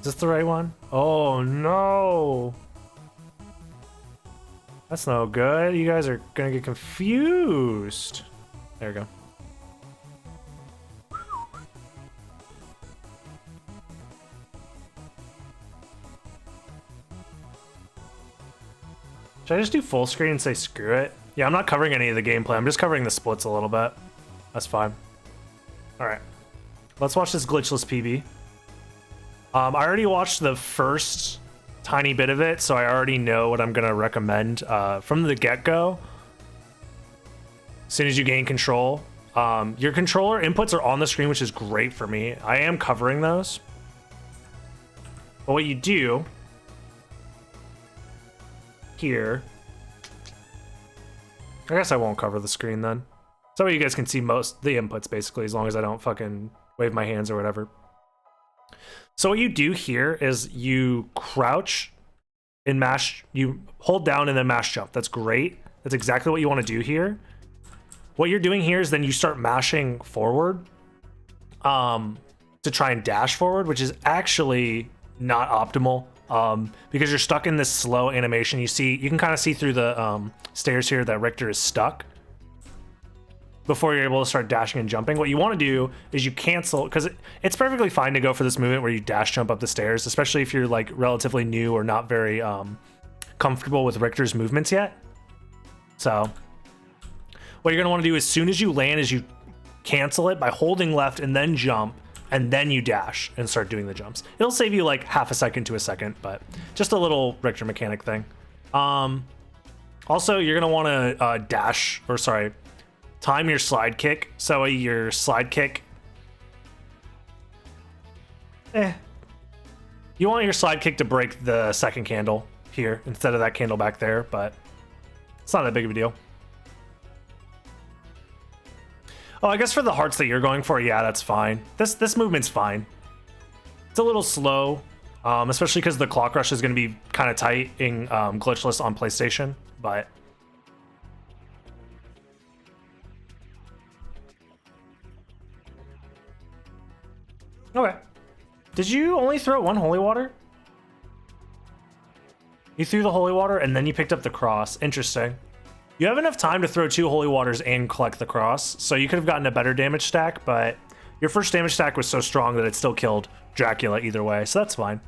Is this the right one? Oh no. That's no good. You guys are gonna get confused. There we go. Should I just do full screen and say screw it? Yeah, I'm not covering any of the gameplay. I'm just covering the splits a little bit. That's fine. All right. Let's watch this glitchless PB. I already watched the first tiny bit of it, so I already know what I'm going to recommend from the get-go. As soon as you gain control, your controller inputs are on the screen, which is great for me. I am covering those. But what you do here, I guess I won't cover the screen then. So you guys can see most the inputs basically, as long as I don't fucking wave my hands or whatever. So what you do here is you crouch and mash, you hold down and then mash jump. That's great. That's exactly what you want to do here. What you're doing here is then you start mashing forward to try and dash forward, which is actually not optimal because you're stuck in this slow animation. You can kind of see through the stairs here that Richter is stuck before you're able to start dashing and jumping. What you want to do is you cancel, because it's perfectly fine to go for this movement where you dash jump up the stairs, especially if you're like relatively new or not very comfortable with Richter's movements yet. So what you're going to want to do as soon as you land is you cancel it by holding left and then jump, and then you dash and start doing the jumps. It'll save you like half a second to a second, but just a little Richter mechanic thing. Also, you're going to want to time your slide kick. So your slide kick, you want your slide kick to break the second candle here instead of that candle back there, but it's not that big of a deal. Oh, I guess for the hearts that you're going for, yeah, that's fine. This movement's fine. It's a little slow, especially because the clock rush is going to be kind of tight in glitchless on PlayStation, but okay. Did you only throw one holy water? You threw the holy water and then you picked up the cross. Interesting. You have enough time to throw 2 holy waters and collect the cross, so you could have gotten a better damage stack, but your first damage stack was so strong that it still killed Dracula either way, so that's fine.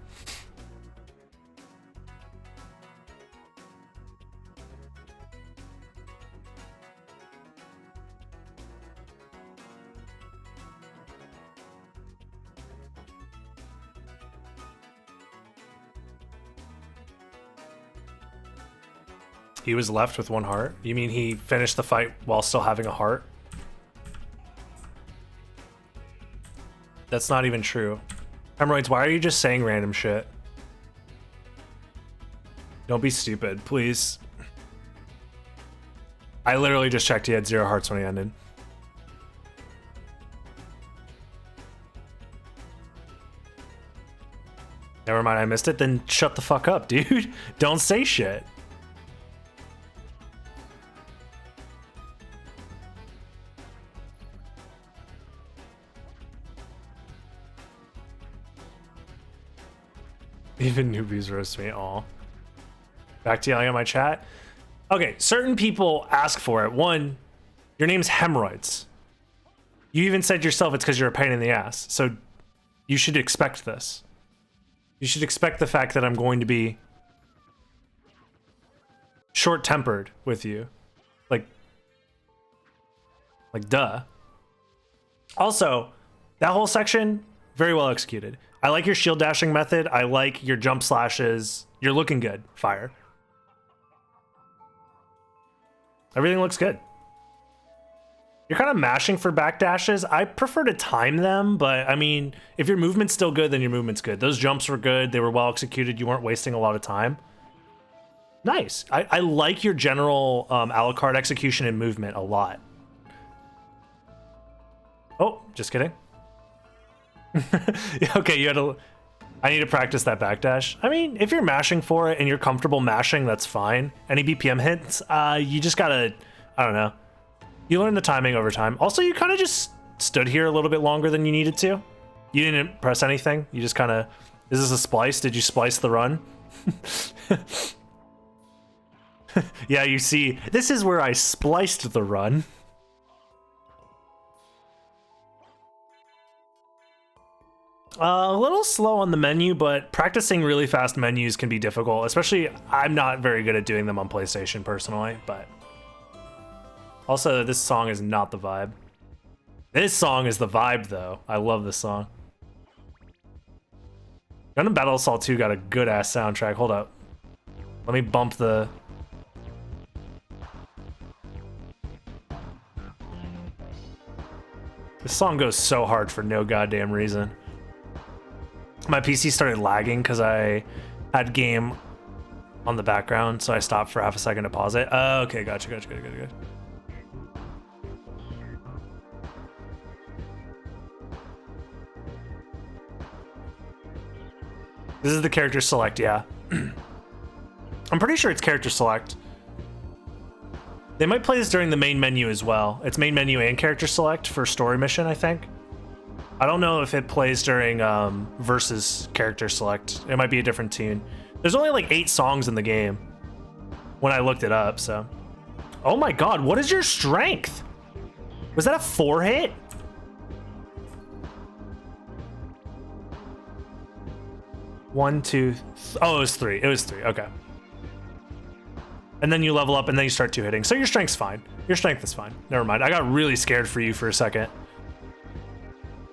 He was left with 1 heart? You mean he finished the fight while still having a heart? That's not even true. Hemorrhoids, why are you just saying random shit? Don't be stupid, please. I literally just checked he had 0 hearts when he ended. Never mind, I missed it. Then shut the fuck up, dude. Don't say shit. Even newbies roast me all. Back to yelling at my chat. Okay, certain people ask for it. One, your name's Hemorrhoids. You even said yourself it's because you're a pain in the ass. So you should expect this. You should expect the fact that I'm going to be short-tempered with you. Like duh. Also, that whole section, very well executed. I like your shield dashing method. I like your jump slashes. You're looking good, Fire. Everything looks good. You're kind of mashing for back dashes. I prefer to time them, but I mean, if your movement's still good, then your movement's good. Those jumps were good. They were well executed. You weren't wasting a lot of time. Nice. I like your general a la carte execution and movement a lot. Oh, just kidding. Okay, you had to. I need to practice that backdash. I mean, if you're mashing for it and you're comfortable mashing, that's fine. Any BPM hits, you just gotta, I don't know. You learn the timing over time. Also, you kind of just stood here a little bit longer than you needed to. You didn't press anything. You just kind of Is this a splice? Did you splice the run? Yeah, you see, this is where I spliced the run. A little slow on the menu, but practicing really fast menus can be difficult, especially I'm not very good at doing them on PlayStation personally, but also this song is not the vibe. This song is the vibe though. I love this song. Gundam Battle Assault 2 got a good ass soundtrack. Hold up. Let me bump the... This song goes so hard for no goddamn reason. My PC started lagging because I had game on the background, so I stopped for half a second to pause it. Okay, gotcha, good. This is the character select, yeah. I'm pretty sure it's character select. They might play this during the main menu as well. It's main menu and character select for story mission, I think. I don't know if it plays during versus character select. It might be a different tune. There's only like 8 songs in the game when I looked it up, so. Oh my god, what is your strength? Was that a 4 hit? One, two, oh, it was 3. It was 3, okay. And then you level up and then you start 2 hitting. So your strength's fine. Your strength is fine. Never mind. I got really scared for you for a second.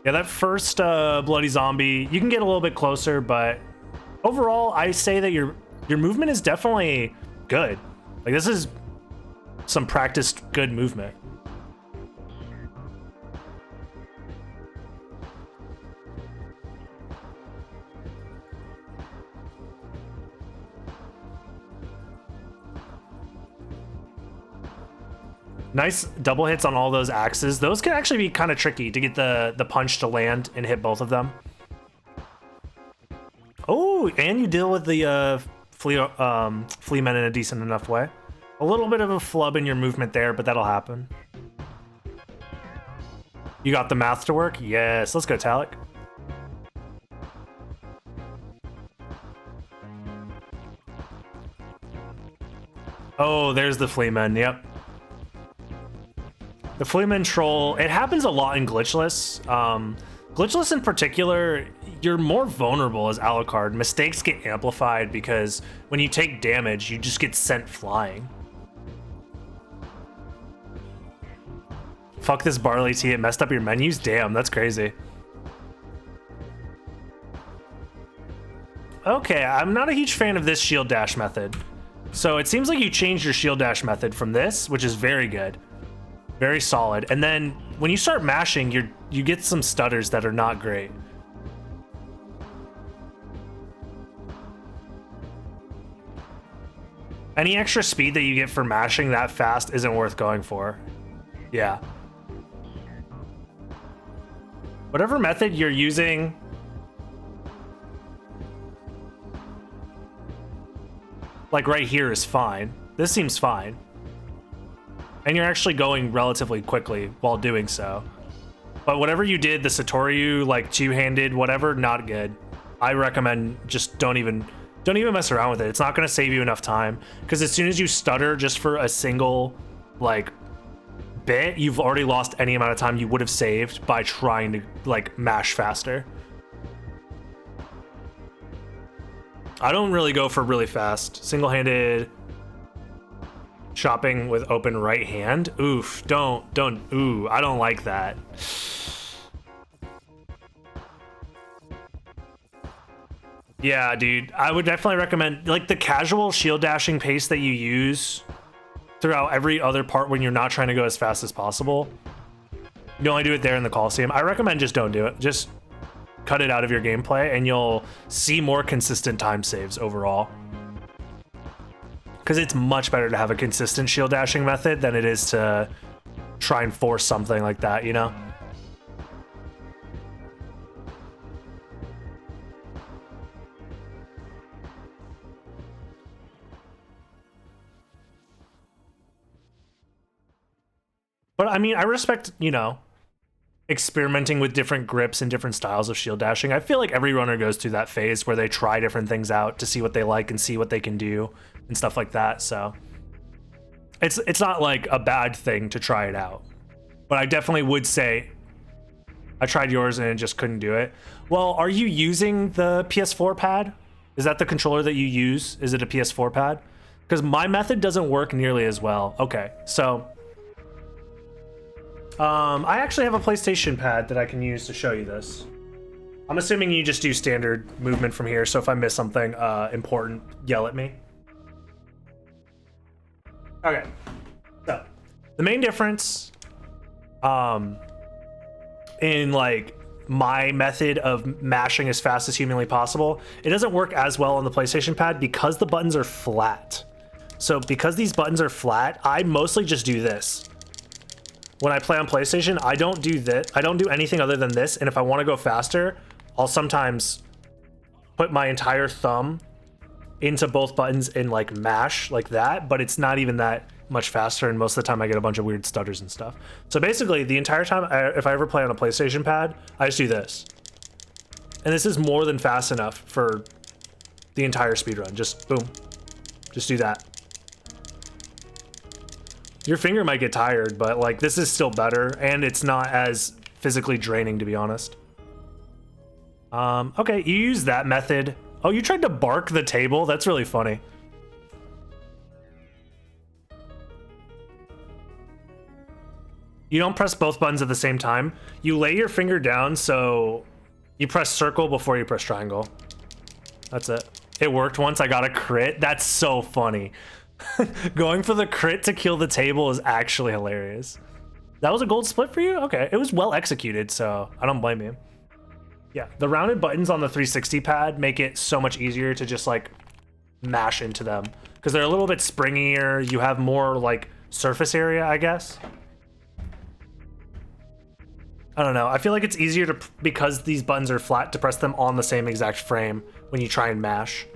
Yeah, that first bloody zombie, you can get a little bit closer, but overall, I say that your movement is definitely good. Like, this is some practiced good movement. Nice double hits on all those axes. Those can actually be kind of tricky to get the punch to land and hit both of them. Oh, and you deal with the flea men in a decent enough way. A little bit of a flub in your movement there, but that'll happen. You got the math to work? Yes, let's go, Talik. Oh, there's the flea men, yep. The Fleaman Troll, it happens a lot in Glitchless. Glitchless in particular, you're more vulnerable as Alucard. Mistakes get amplified because when you take damage, you just get sent flying. Fuck this barley tea, it messed up your menus? Damn, that's crazy. Okay, I'm not a huge fan of this shield dash method. So it seems like you changed your shield dash method from this, which is very good. Very solid. And then when you start mashing, you get some stutters that are not great. Any extra speed that you get for mashing that fast isn't worth going for. Yeah. Whatever method you're using, like right here, is fine. This seems fine. And you're actually going relatively quickly while doing so. But whatever you did, the Satoryu, like two-handed, whatever, not good. I recommend just don't even mess around with it. It's not going to save you enough time. Because as soon as you stutter just for a single, like, bit, you've already lost any amount of time you would have saved by trying to, like, mash faster. I don't really go for really fast. Single-handed... Chopping with open right hand. Oof, ooh, I don't like that. Yeah, dude, I would definitely recommend, like, the casual shield dashing pace that you use throughout every other part when you're not trying to go as fast as possible. You only do it there in the Coliseum. I recommend just don't do it. Just cut it out of your gameplay and you'll see more consistent time saves overall. Because it's much better to have a consistent shield dashing method than it is to try and force something like that, you know? But I mean, I respect, you know, experimenting with different grips and different styles of shield dashing. I feel like every runner goes through that phase where they try different things out to see what they like and see what they can do and stuff like that. So it's not like a bad thing to try it out, but I definitely would say I tried yours and it just couldn't do it. Well, are you using the PS4 pad? Is that the controller that you use? Is it a PS4 pad? Because my method doesn't work nearly as well. Okay, so I actually have a PlayStation pad that I can use to show you this. I'm assuming you just do standard movement from here, so if I miss something important, yell at me. Okay, so the main difference in like my method of mashing as fast as humanly possible, it doesn't work as well on the PlayStation pad because the buttons are flat. So because these buttons are flat, I mostly just do this. When I play on PlayStation, I don't do this. I don't do anything other than this. And if I want to go faster, I'll sometimes put my entire thumb into both buttons and like mash like that, but it's not even that much faster. And most of the time I get a bunch of weird stutters and stuff. So basically the entire time, if I ever play on a PlayStation pad, I just do this. And this is more than fast enough for the entire speedrun. Just boom, just do that. Your finger might get tired, but like this is still better and it's not as physically draining, to be honest. Okay, you use that method. Oh, you tried to bark the table? That's really funny. You don't press both buttons at the same time. You lay your finger down, so you press circle before you press triangle. That's it. It worked once. I got a crit. That's so funny. Going for the crit to kill the table is actually hilarious. That was a gold split for you? Okay, it was well executed, so I don't blame you. Yeah, the rounded buttons on the 360 pad make it so much easier to just like mash into them because they're a little bit springier. You have more like surface area, I guess. I don't know. I feel like it's easier to, because these buttons are flat, to press them on the same exact frame when you try and mash.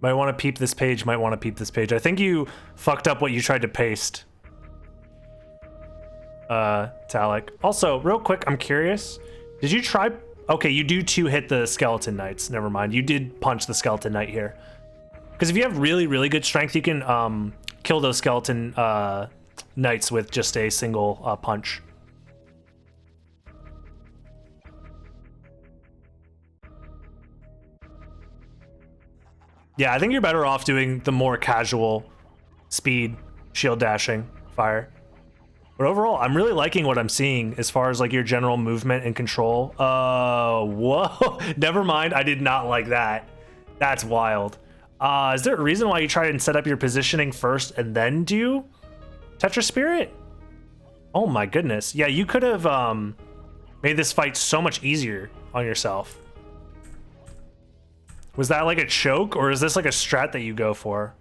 Might want to peep this page, might want to peep this page. I think you fucked up what you tried to paste, Talik. Also, real quick, I'm curious. Did you try... Okay, you do hit the skeleton knights. Never mind. You did punch the skeleton knight here. Because if you have really, really good strength, you can kill those skeleton knights with just a single punch. Yeah, I think you're better off doing the more casual speed shield dashing fire. But overall, I'm really liking what I'm seeing as far as like your general movement and control. Whoa, never mind. I did not like that. That's wild. Is there a reason why you try and set up your positioning first and then do Tetra Spirit? Oh my goodness. Yeah, you could have made this fight so much easier on yourself. Was that like a choke, or is this like a strat that you go for?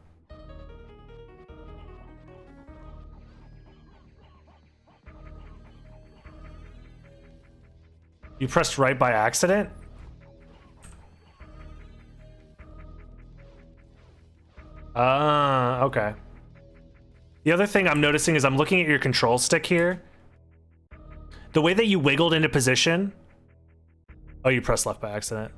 You pressed right by accident? Okay. The other thing I'm noticing is I'm looking at your control stick here. The way that you wiggled into position. Oh, you pressed left by accident.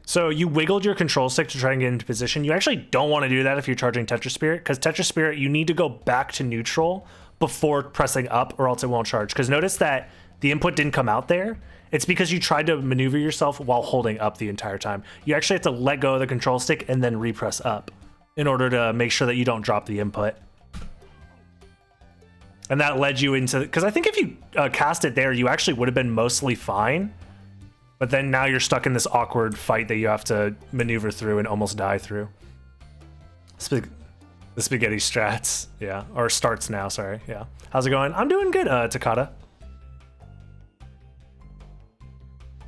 So you wiggled your control stick to try and get into position. You actually don't want to do that if you're charging Tetra Spirit, because Tetra Spirit, you need to go back to neutral before pressing up, or else it won't charge. Because notice that the input didn't come out there. It's because you tried to maneuver yourself while holding up the entire time. You actually have to let go of the control stick and then repress up in order to make sure that you don't drop the input. And that led you into, because I think if you cast it there, you actually would have been mostly fine. But then now you're stuck in this awkward fight that you have to maneuver through and almost die through. The spaghetti strats, yeah. Or starts now, sorry, yeah. How's it going? I'm doing good, Takata.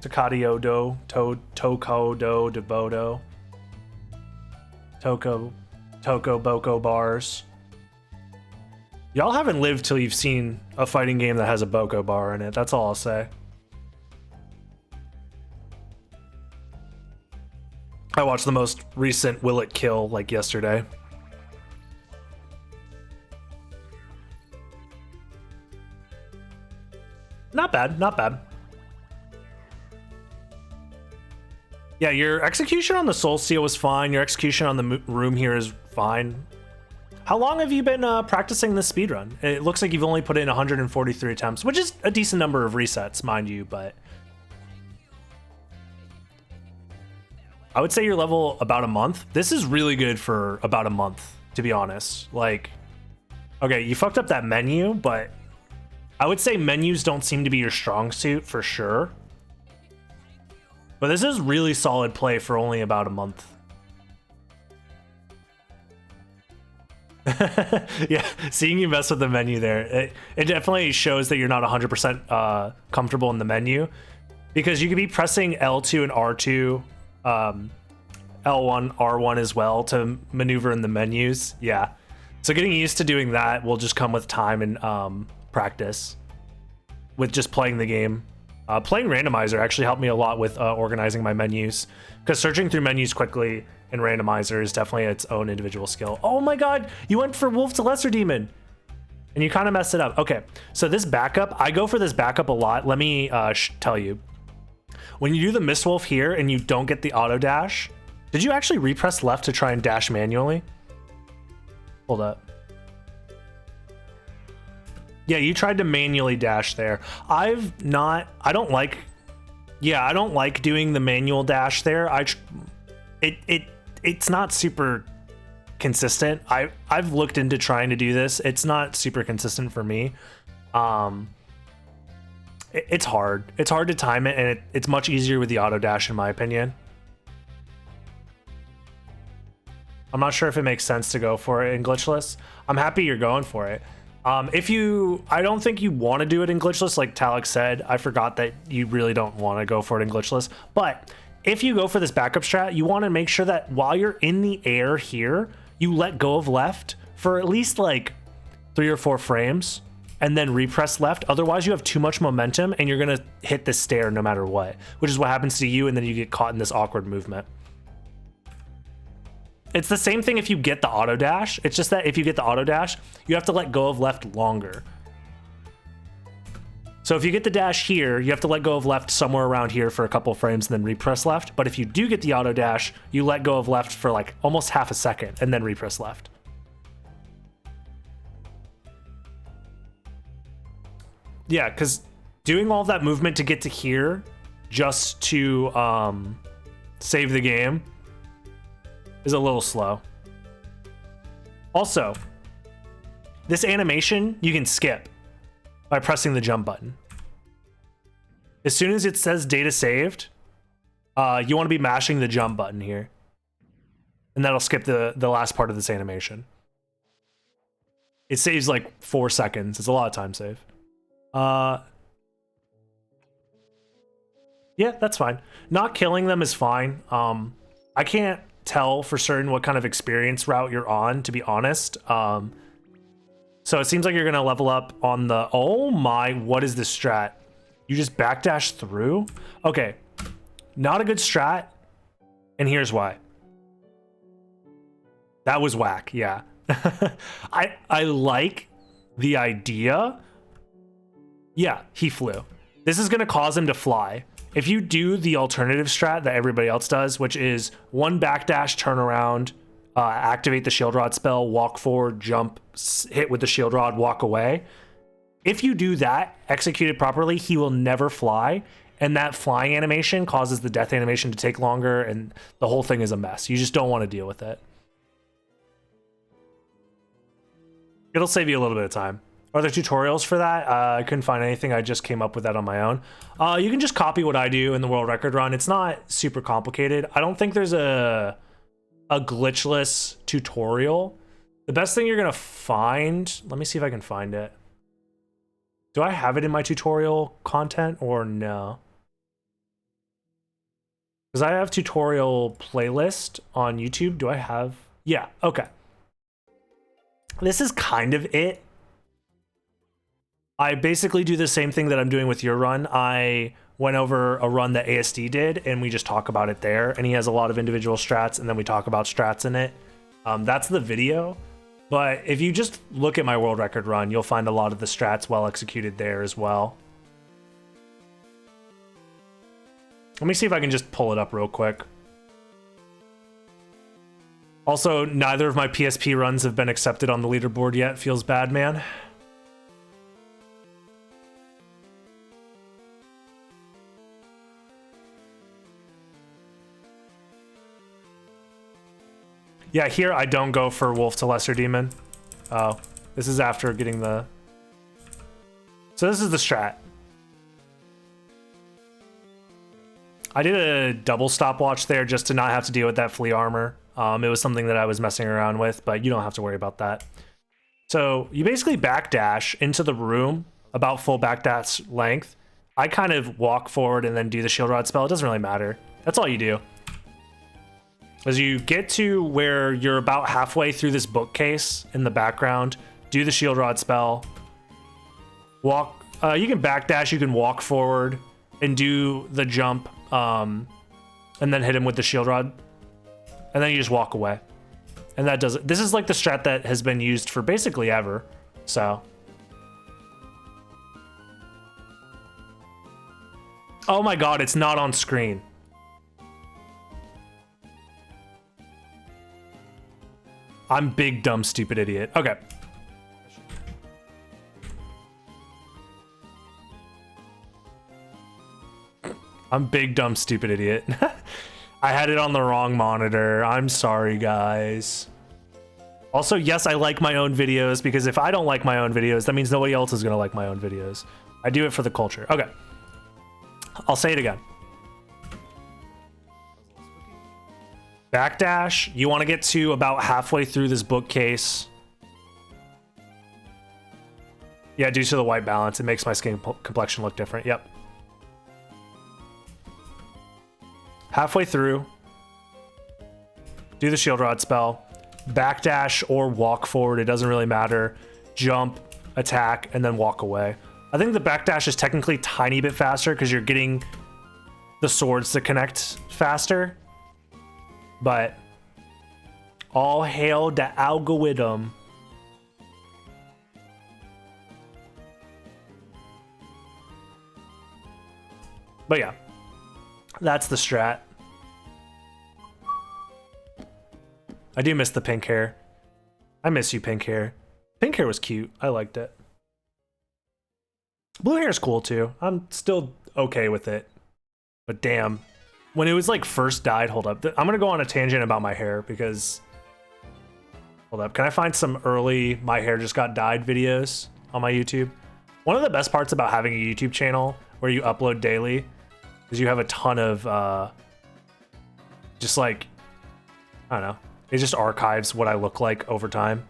Takatio-do, Toko-do, Debodo. Toko Boko bars. Y'all haven't lived till you've seen a fighting game that has a Boko bar in it, that's all I'll say. I watched the most recent Will It Kill like yesterday. Not bad, not bad. Yeah, your execution on the Soul Seal was fine. Your execution on the room here is fine. How long have you been practicing this speedrun? It looks like you've only put in 143 attempts, which is a decent number of resets, mind you, but I would say your level about a month. This is really good for about a month, to be honest. Like, okay, you fucked up that menu, but I would say menus don't seem to be your strong suit for sure. But this is really solid play for only about a month. Yeah, seeing you mess with the menu there, it definitely shows that you're not 100% comfortable in the menu, because you could be pressing L2 and R2, L1, R1 as well to maneuver in the menus. Yeah, so getting used to doing that will just come with time and practice with just playing the game. Playing randomizer actually helped me a lot with organizing my menus, because searching through menus quickly in randomizer is definitely its own individual skill. Oh my god, you went for Wolf to Lesser Demon and you kind of messed it up. Okay, so this backup, I go for this backup a lot. Let me tell you, when you do the Mist Wolf here and you don't get the auto dash, did you actually repress left to try and dash manually? Hold up. Yeah, you tried to manually dash there. I don't like doing the manual dash there. It's not super consistent. I've looked into trying to do this. It's not super consistent for me. It's hard. It's hard to time it, and it's much easier with the auto dash, in my opinion. I'm not sure if it makes sense to go for it in glitchless. I'm happy you're going for it. I don't think you want to do it in glitchless, like Talek said. I forgot that you really don't want to go for it in glitchless. But if you go for this backup strat, you want to make sure that while you're in the air here, you let go of left for at least like 3 or 4 frames and then repress left. Otherwise, you have too much momentum and you're going to hit the stair no matter what, which is what happens to you, and then you get caught in this awkward movement. It's the same thing if you get the auto dash. It's just that if you get the auto dash, you have to let go of left longer. So if you get the dash here, you have to let go of left somewhere around here for a couple frames and then repress left. But if you do get the auto dash, you let go of left for like almost half a second and then repress left. Yeah, because doing all that movement to get to here just to save the game is a little slow. Also, this animation you can skip by pressing the jump button. As soon as it says data saved, you want to be mashing the jump button here, and that'll skip the last part of this animation. It saves like 4 seconds. It's a lot of time save. Yeah, that's fine. Not killing them is fine. I can't tell for certain what kind of experience route you're on, to be honest. So it seems like you're gonna level up on the, oh my, what is this strat? You just backdash through? Okay, not a good strat, and here's why. That was whack, yeah. I like the idea. Yeah, he flew. This is gonna cause him to fly. If you do the alternative strat that everybody else does, which is 1 backdash, turn around, activate the shield rod spell, walk forward, jump, hit with the shield rod, walk away. If you do that executed properly, he will never fly, and that flying animation causes the death animation to take longer, and the whole thing is a mess. You just don't want to deal with it. It'll save you a little bit of time. Are there tutorials for that? I couldn't find anything. I just came up with that on my own. You can just copy what I do in the world record run. It's not super complicated. I don't think there's a glitchless tutorial. The best thing you're gonna find, let me see if I can find it. Do I have it in my tutorial content or no? Because I have tutorial playlist on YouTube. Do I have? Yeah, okay. This is kind of it. I basically do the same thing that I'm doing with your run. went over a run that ASD did, and we just talk about it there. And he has a lot of individual strats, and then we talk about strats in it. That's the video. But if you just look at my world record run, you'll find a lot of the strats well executed there as well. Let me see if I can just pull it up real quick. Also, neither of my PSP runs have been accepted on the leaderboard yet. Feels bad, man. Yeah, here I don't go for Wolf to Lesser Demon. Oh, this is after getting the... So this is the strat. I did a double stopwatch there just to not have to deal with that flea armor. It was something that I was messing around with, but you don't have to worry about that. So you basically backdash into the room about full backdash length. I kind of walk forward and then do the shield rod spell. It doesn't really matter. That's all you do. As you get to where you're about halfway through this bookcase in the background, do the shield rod spell. Walk. You can backdash. You can walk forward and do the jump, and then hit him with the shield rod, and then you just walk away. And that does it. This is like the strat that has been used for basically ever. So. Oh my god, it's not on screen. I'm big, dumb, stupid idiot. Okay. I'm big, dumb, stupid idiot. I had it on the wrong monitor. I'm sorry, guys. Also, yes, I like my own videos, because if I don't like my own videos, that means nobody else is going to like my own videos. I do it for the culture. Okay. I'll say it again. Backdash, you want to get to about halfway through this bookcase. Yeah, due to the white balance, it makes my skin complexion look different. Yep. Halfway through, do the shield rod spell, backdash or walk forward, it doesn't really matter. Jump, attack, and then walk away. I think the backdash is technically a tiny bit faster because you're getting the swords to connect faster. But all hail the algorithm. But yeah, that's the strat. I do miss the pink hair. I miss you, pink hair. Pink hair was cute. I liked it. Blue hair is cool too. I'm still okay with it. But damn. When it was like first dyed, hold up. I'm gonna go on a tangent about my hair because, hold up. Can I find some early my hair just got dyed videos on my YouTube? One of the best parts about having a YouTube channel where you upload daily is you have a ton of just like, I don't know. It just archives what I look like over time.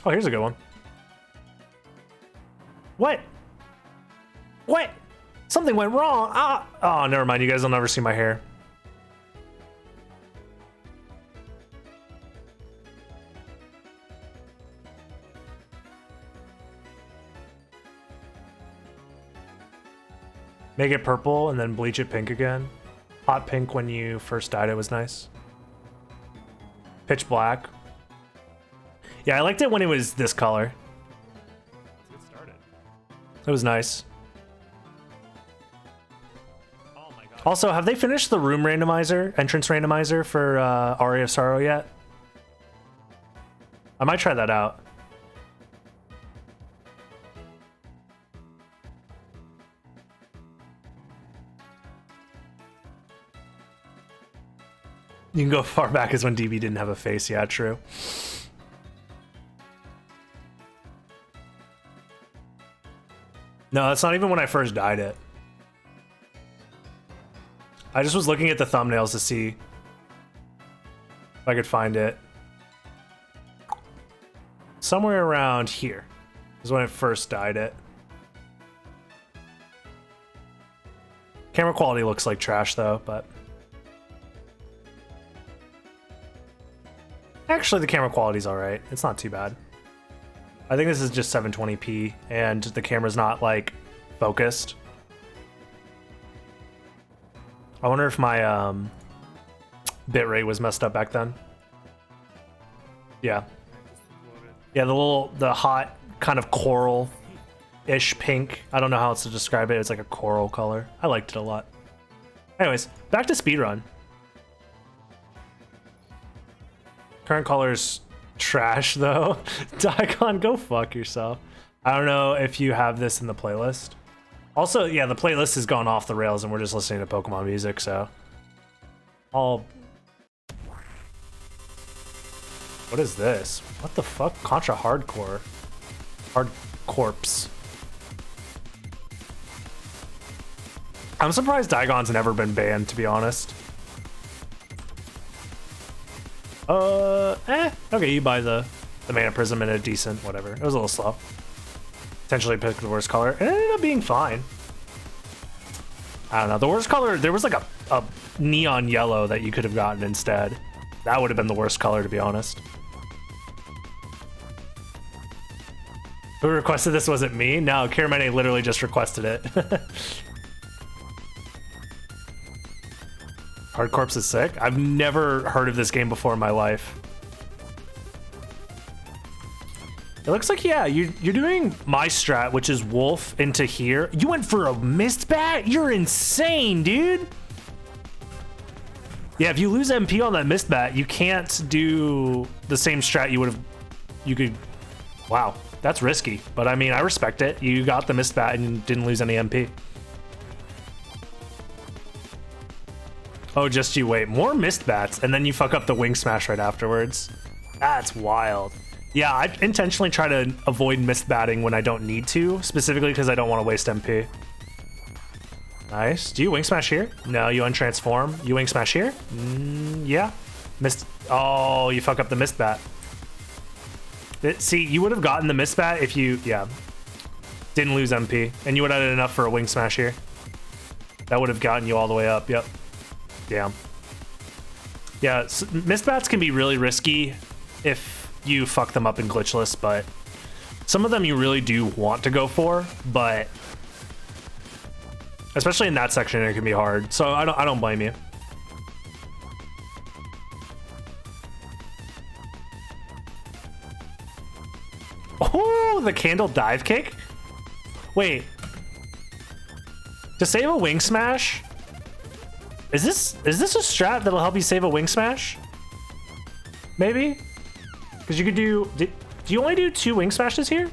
Oh, here's a good one. What? What? Something went wrong. Ah! Oh, never mind. You guys will never see my hair. Make it purple and then bleach it pink again. Hot pink when you first dyed it was nice. Pitch black. Yeah, I liked it when it was this color. Let's get started. It was nice. Oh my god. Also, have they finished the room randomizer, entrance randomizer for Aria of Sorrow yet? I might try that out. You can go far back as when DB didn't have a face. Yeah, true. No, that's not even when I first dyed it. I just was looking at the thumbnails to see if I could find it. Somewhere around here is when I first dyed it. Camera quality looks like trash though, but... actually the camera quality's all right. It's not too bad. I think this is just 720p and the camera's not like focused. I wonder if my bitrate was messed up back then. Yeah. Yeah, the hot kind of coral-ish pink. I don't know how else to describe it. It's like a coral color. I liked it a lot. Anyways, back to speedrun. Current color's trash though. Dr4gon, go fuck yourself. I don't know if you have this in the playlist. Also, yeah, the playlist has gone off the rails and we're just listening to Pokemon music, so I'll... What is this? What the fuck? Contra Hardcore. Hard Corpse. I'm surprised Dr4gon's never been banned, to be honest. Okay, you buy the Mana Prism in a decent, whatever. It was a little slow. Potentially picked the worst color. It ended up being fine. I don't know. The worst color, there was like a neon yellow that you could have gotten instead. That would have been the worst color, to be honest. Who requested this? Wasn't me? No, Karamene literally just requested it. Hard Corpse is sick. I've never heard of this game before in my life. It looks like, yeah, you're doing my strat, which is Wolf into here. You went for a Mist Bat? You're insane, dude. Yeah, if you lose MP on that Mist Bat, you can't do the same strat you could. Wow, that's risky. But I mean, I respect it. You got the Mist Bat and didn't lose any MP. Oh, just you wait. More Mist Bats, and then you fuck up the Wing Smash right afterwards. That's wild. Yeah, I intentionally try to avoid Mist Batting when I don't need to, specifically because I don't want to waste MP. Nice. Do you Wing Smash here? No, you untransform. You Wing Smash here? Yeah. Mist. Oh, you fuck up the Mist Bat. See, you would have gotten the Mist Bat if you, yeah, didn't lose MP, and you would have had enough for a Wing Smash here. That would have gotten you all the way up. Yep. Damn. Yeah, so Mist Bats can be really risky if you fuck them up in glitchless, but some of them you really do want to go for, but especially in that section it can be hard. So I don't blame you. Oh, the candle dive kick? Wait. To save a Wing Smash? Is this a strat that'll help you save a Wing Smash? Maybe? Because you could do you only do 2 Wing Smashes here?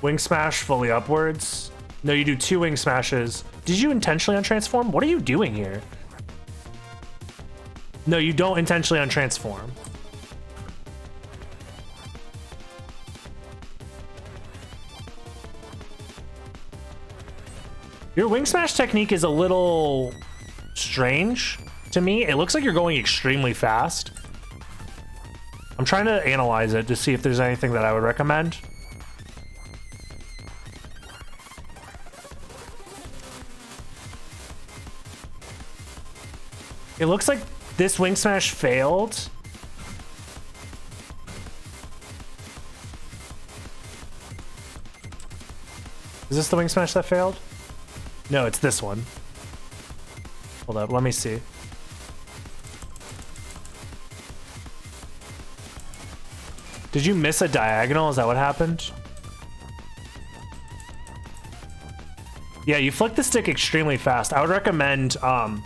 Wing Smash fully upwards. No, you do 2 Wing Smashes. Did you intentionally untransform? What are you doing here? No, you don't intentionally untransform. Your Wing Smash technique is a little strange to me. It looks like you're going extremely fast. I'm trying to analyze it to see if there's anything that I would recommend. It looks like this Wing Smash failed. Is this the Wing Smash that failed? No, it's this one. Hold up, let me see. Did you miss a diagonal? Is that what happened? Yeah, you flick the stick extremely fast. I would recommend, I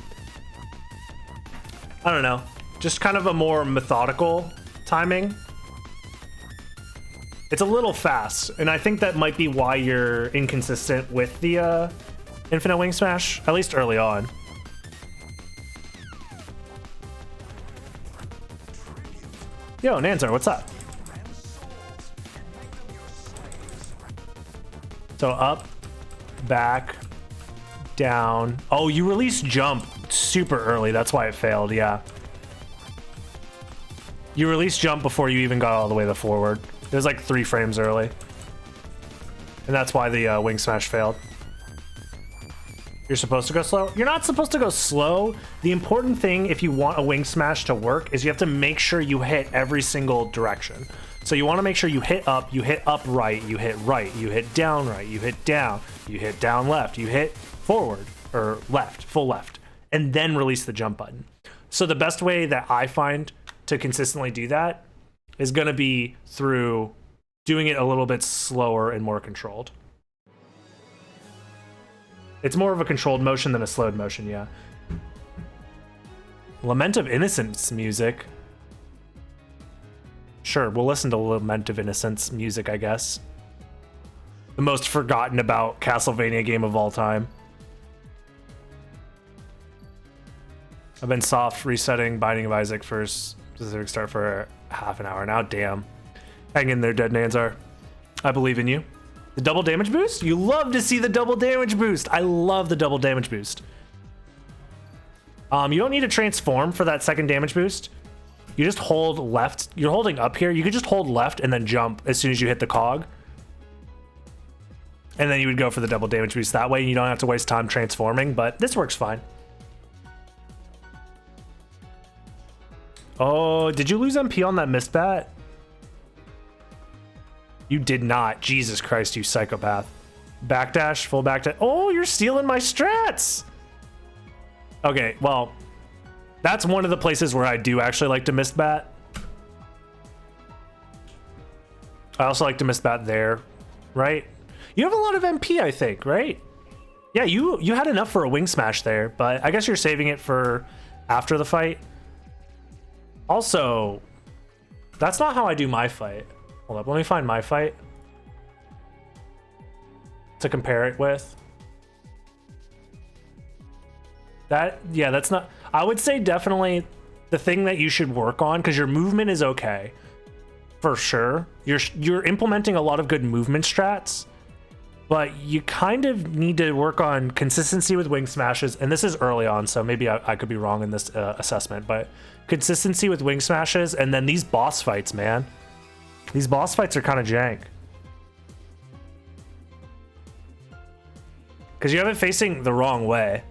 don't know, just kind of a more methodical timing. It's a little fast, and I think that might be why you're inconsistent with the Infinite Wing Smash, at least early on. Yo, Nanzar, what's up? So up, back, down. Oh, you released jump super early. That's why it failed, yeah. You released jump before you even got all the way to forward. It was like 3 frames early. And that's why the Wing Smash failed. You're supposed to go slow? You're not supposed to go slow. The important thing if you want a wing smash to work is you have to make sure you hit every single direction. So you want to make sure you hit up right, you hit down right, you hit down left, you hit forward or left, full left, and then release the jump button. So the best way that I find to consistently do that is going to be through doing it a little bit slower and more controlled. It's more of a controlled motion than a slowed motion, yeah. Lament of Innocence music. Sure, we'll listen to Lament of Innocence music, I guess. The most forgotten about Castlevania game of all time. I've been soft resetting Binding of Isaac for specific start for half an hour now. Damn. Hang in there, Dead Nanzar. I believe in you. The double damage boost? You love to see the double damage boost. I love the double damage boost. You don't need to transform for that second damage boost. You just hold left. You're holding up here. You could just hold left and then jump as soon as you hit the cog. And then you would go for the double damage boost that way. You don't have to waste time transforming, but this works fine. Oh, did you lose MP on that mist bat? You did not. Jesus Christ, you psychopath. Backdash, full backdash. Oh, you're stealing my strats. Okay, well, that's one of the places where I do actually like to mist bat. I also like to mist bat there, right? You have a lot of MP, I think, right? Yeah, you had enough for a wing smash there, but I guess you're saving it for after the fight. Also, that's not how I do my fight. Hold up, let me find my fight to compare it with. Yeah, that's not... I would say definitely the thing that you should work on, because your movement is okay, for sure. You're implementing a lot of good movement strats, but you kind of need to work on consistency with wing smashes, and this is early on, so maybe I could be wrong in this assessment, but consistency with wing smashes, and then these boss fights, man. These boss fights are kind of jank. Because you have it facing the wrong way.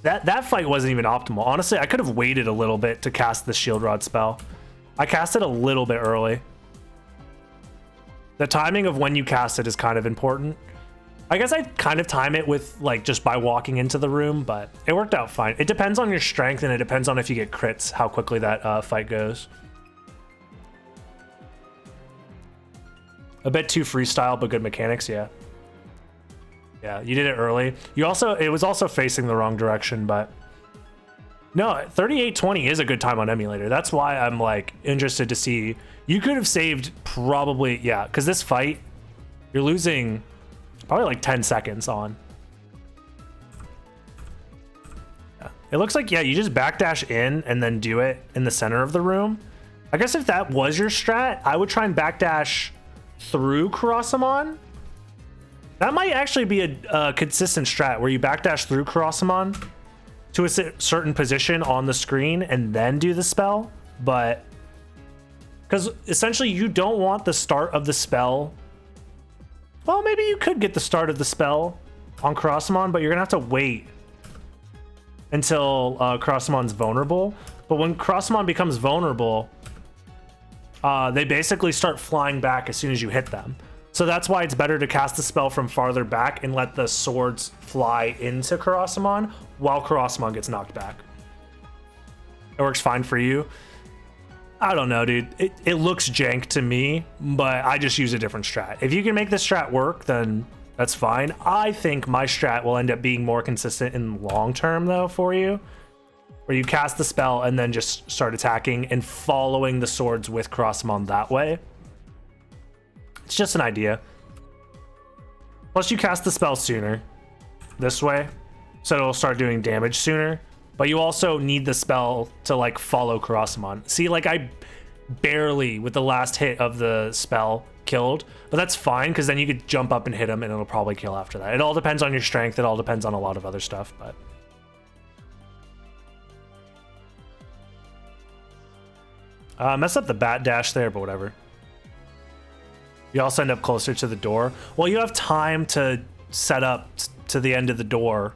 That fight wasn't even optimal. Honestly, I could have waited a little bit to cast the Shield Rod spell. I cast it a little bit early. The timing of when you cast it is kind of important. I guess I kind of time it with like just by walking into the room, but it worked out fine. It depends on your strength and it depends on if you get crits, how quickly that fight goes. A bit too freestyle, but good mechanics, yeah. Yeah, you did it early. It was also facing the wrong direction, but no, 3820 is a good time on emulator. That's why I'm like interested to see. You could have saved probably, yeah, because this fight, you're losing probably like 10 seconds on. Yeah. It looks like, yeah, you just backdash in and then do it in the center of the room. I guess if that was your strat, I would try and backdash through Karasamon. That might actually be a consistent strat where you backdash through Karasamon to a certain position on the screen and then do the spell, but because essentially you don't want the start of the spell. Well, maybe you could get the start of the spell on Karasamon, but you're gonna have to wait until Karasamon's vulnerable. But when Karasamon becomes vulnerable, they basically start flying back as soon as you hit them. So that's why it's better to cast the spell from farther back and let the swords fly into Karasamon while Karasamon gets knocked back. It works fine for you. I don't know, dude. It looks jank to me, but I just use a different strat. If you can make the strat work, then that's fine. I think my strat will end up being more consistent in the long term, though, for you, where you cast the spell and then just start attacking and following the swords with Karasamon that way. It's just an idea. Plus, you cast the spell sooner this way, so it'll start doing damage sooner. But you also need the spell to like follow Karasamon. See, like I barely with the last hit of the spell killed, but that's fine because then you could jump up and hit him and it'll probably kill after that. It all depends on your strength. It all depends on a lot of other stuff, but mess up the bat dash there, but whatever. You also end up closer to the door. Well, you have time to set up to the end of the door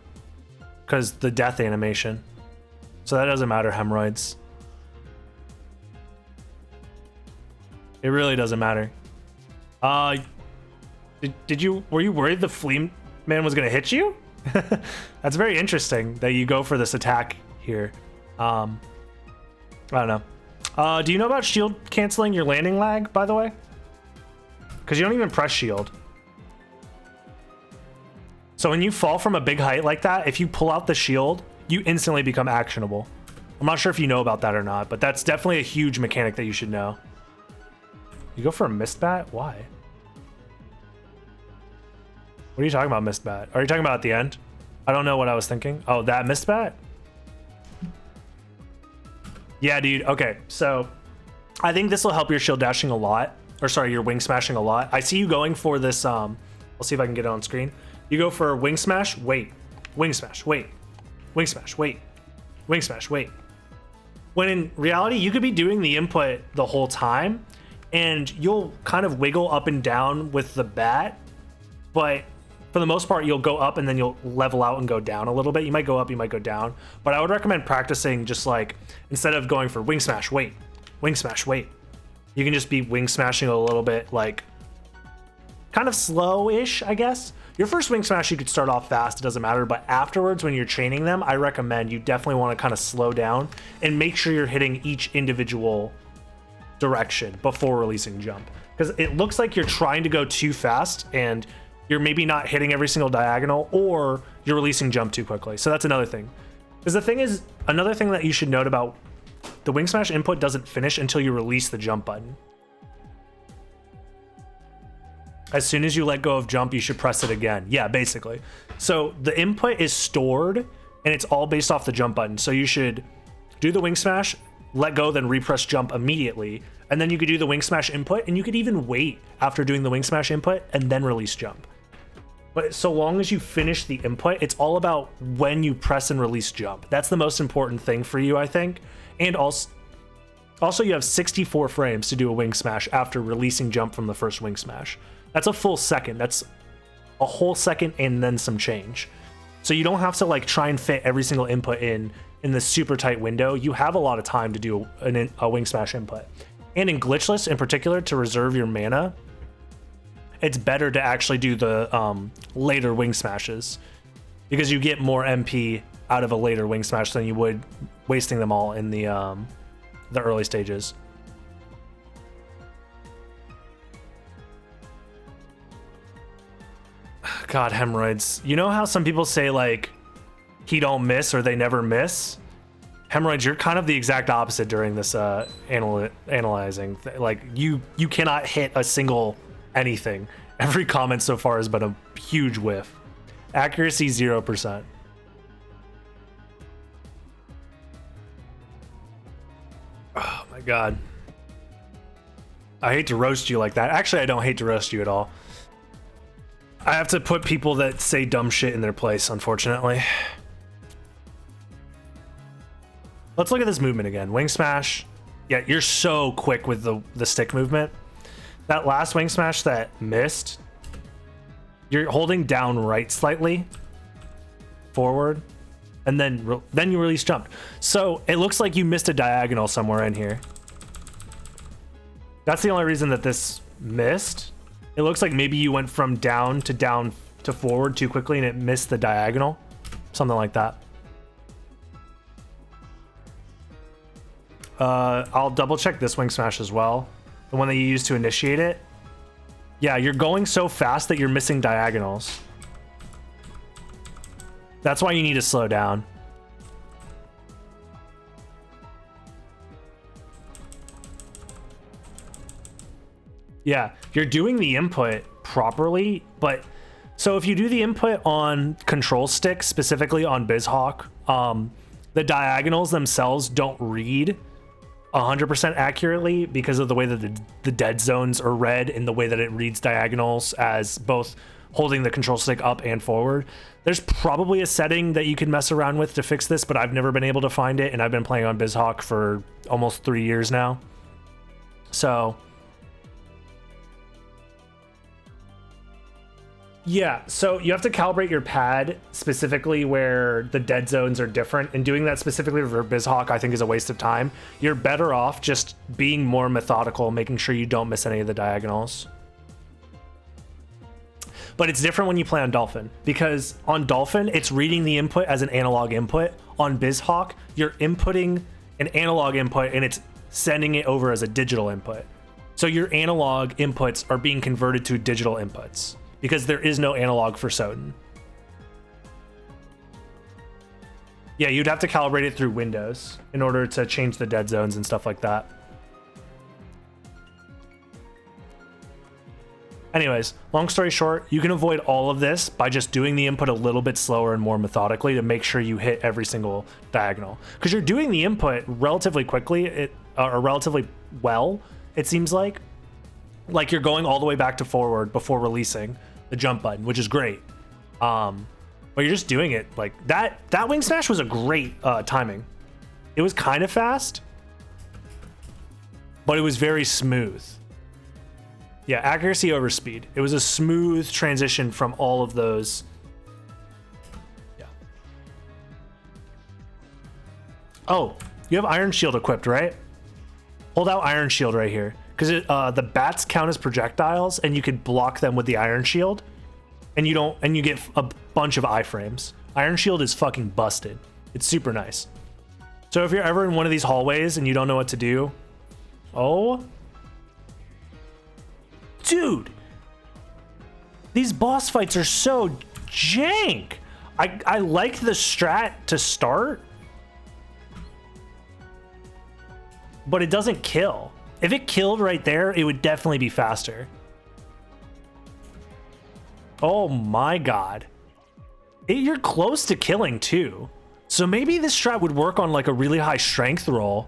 because the death animation. So that doesn't matter, hemorrhoids. It really doesn't matter. Were you worried the flea man was gonna hit you? That's very interesting that you go for this attack here. I don't know. Do you know about shield canceling your landing lag, by the way? Because you don't even press shield. So when you fall from a big height like that, if you pull out the shield, you instantly become actionable. I'm not sure if you know about that or not, but that's definitely a huge mechanic that you should know. You go for a mist bat? Why? What are you talking about, mist bat? Are you talking about at the end? I don't know what I was thinking. Oh, that mist bat? Yeah, dude. Okay, so I think this will help your shield dashing a lot. Or sorry, your wing smashing a lot. I see you going for this, I'll see if I can get it on screen. You go for wing smash, wait. Wing smash, wait. Wing smash, wait. Wing smash, wait. When in reality, you could be doing the input the whole time, and you'll kind of wiggle up and down with the bat, but for the most part, you'll go up and then you'll level out and go down a little bit. You might go up, you might go down, but I would recommend practicing just like, instead of going for wing smash, wait, wing smash, wait, you can just be wing smashing a little bit, like kind of slow-ish, I guess. Your first wing smash, you could start off fast, it doesn't matter, but afterwards, when you're training them, I recommend you definitely want to kind of slow down and make sure you're hitting each individual direction before releasing jump. Because it looks like you're trying to go too fast and you're maybe not hitting every single diagonal, or you're releasing jump too quickly. So that's another thing. Because the thing is, another thing that you should note about the wing smash input doesn't finish until you release the jump button. As soon as you let go of jump, you should press it again. Yeah, basically. So the input is stored and it's all based off the jump button. So you should do the wing smash, let go, then repress jump immediately. And then you could do the wing smash input, and you could even wait after doing the wing smash input and then release jump. But so long as you finish the input, it's all about when you press and release jump. That's the most important thing for you, I think. And also you have 64 frames to do a wing smash after releasing jump from the first wing smash. That's a full second. That's a whole second and then some change. So you don't have to like try and fit every single input in this super tight window. You have a lot of time to do a wing smash input. And in glitchless in particular, to reserve your mana, it's better to actually do the later wing smashes, because you get more MP out of a later wing smash than you would wasting them all in the early stages. God, hemorrhoids. You know how some people say like he don't miss or they never miss? Hemorrhoids, you're kind of the exact opposite during this analyzing. Like you cannot hit a single anything. Every comment so far has been a huge whiff. Accuracy 0%. Oh my God. I hate to roast you like that. Actually, I don't hate to roast you at all. I have to put people that say dumb shit in their place, unfortunately. Let's look at this movement again. Wing smash. Yeah, you're so quick with the stick movement. That last wing smash that missed, you're holding down right slightly, forward, and then you release jump. So it looks like you missed a diagonal somewhere in here. That's the only reason that this missed. It looks like maybe you went from down to forward too quickly and it missed the diagonal. Something like that. I'll double check this wing smash as well. The one that you use to initiate it. Yeah, you're going so fast that you're missing diagonals. That's why you need to slow down. Yeah, you're doing the input properly, but so if you do the input on control stick, specifically on BizHawk, the diagonals themselves don't read 100% accurately because of the way that the dead zones are read and the way that it reads diagonals as both holding the control stick up and forward. There's probably a setting that you can mess around with to fix this, but I've never been able to find it, and I've been playing on BizHawk for almost 3 years now. So Yeah, so you have to calibrate your pad specifically where the dead zones are different, and doing that specifically for BizHawk I think is a waste of time. You're better off just being more methodical, making sure you don't miss any of the diagonals. But it's different when you play on Dolphin, because on Dolphin, it's reading the input as an analog input. On BizHawk, you're inputting an analog input and it's sending it over as a digital input. So your analog inputs are being converted to digital inputs, because there is no analog for Soden. Yeah, you'd have to calibrate it through Windows in order to change the dead zones and stuff like that. Anyways, long story short, you can avoid all of this by just doing the input a little bit slower and more methodically to make sure you hit every single diagonal. Because you're doing the input relatively quickly, or relatively well, it seems like. Like you're going all the way back to forward before releasing the jump button, which is great. But you're just doing it like that. That wing smash was a great timing. It was kind of fast, but it was very smooth. Yeah, accuracy over speed. It was a smooth transition from all of those. Yeah. Oh, you have Iron Shield equipped, right? Hold out Iron Shield right here, because the bats count as projectiles, and you could block them with the Iron Shield, and you get a bunch of iframes. Iron Shield is fucking busted. It's super nice. So if you're ever in one of these hallways and you don't know what to do, oh. Dude, these boss fights are so jank. I like the strat to start, but it doesn't kill. If it killed right there, it would definitely be faster. Oh my god. You're close to killing too. So maybe this strat would work on like a really high strength roll.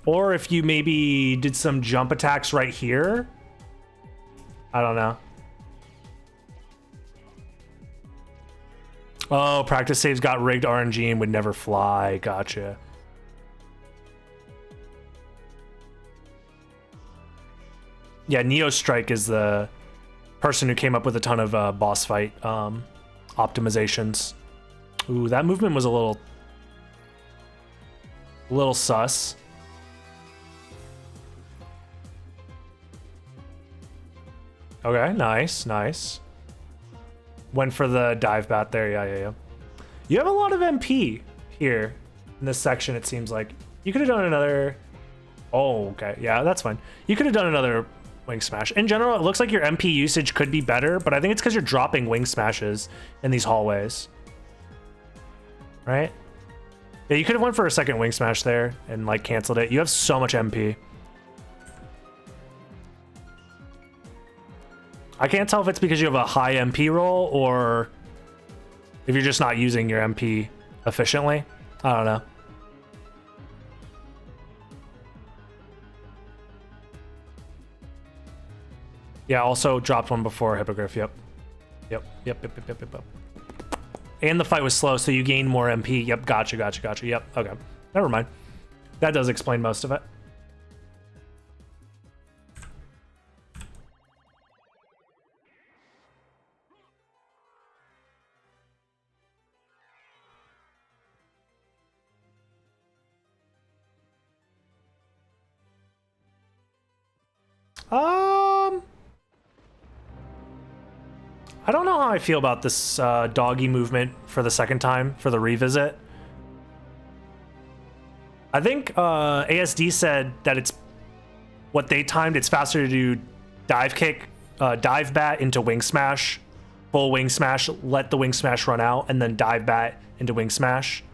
Or if you maybe did some jump attacks right here. I don't know. Oh, practice saves got rigged RNG and would never fly. Gotcha. Yeah, Neo Strike is the person who came up with a ton of boss fight optimizations. Ooh, that movement was a little sus. Okay, nice, nice. Went for the dive bat there, yeah. You have a lot of MP here in this section, it seems like. You could have done another... Oh, okay, yeah, that's fine. You could have done another wing smash. In general, it looks like your MP usage could be better, but I think it's because you're dropping wing smashes in these hallways. Right? Yeah, you could have went for a second wing smash there and like canceled it. You have so much MP. I can't tell if it's because you have a high MP roll or if you're just not using your MP efficiently. I don't know. Yeah, also dropped one before Hippogriff. Yep. And the fight was slow, so you gain more MP. Yep, gotcha. Yep, okay. Never mind. That does explain most of it. I don't know how I feel about this doggy movement for the second time, for the revisit. I think ASD said that it's what they timed. It's faster to do dive kick, dive bat into wing smash, full wing smash, let the wing smash run out, and then dive bat into wing smash.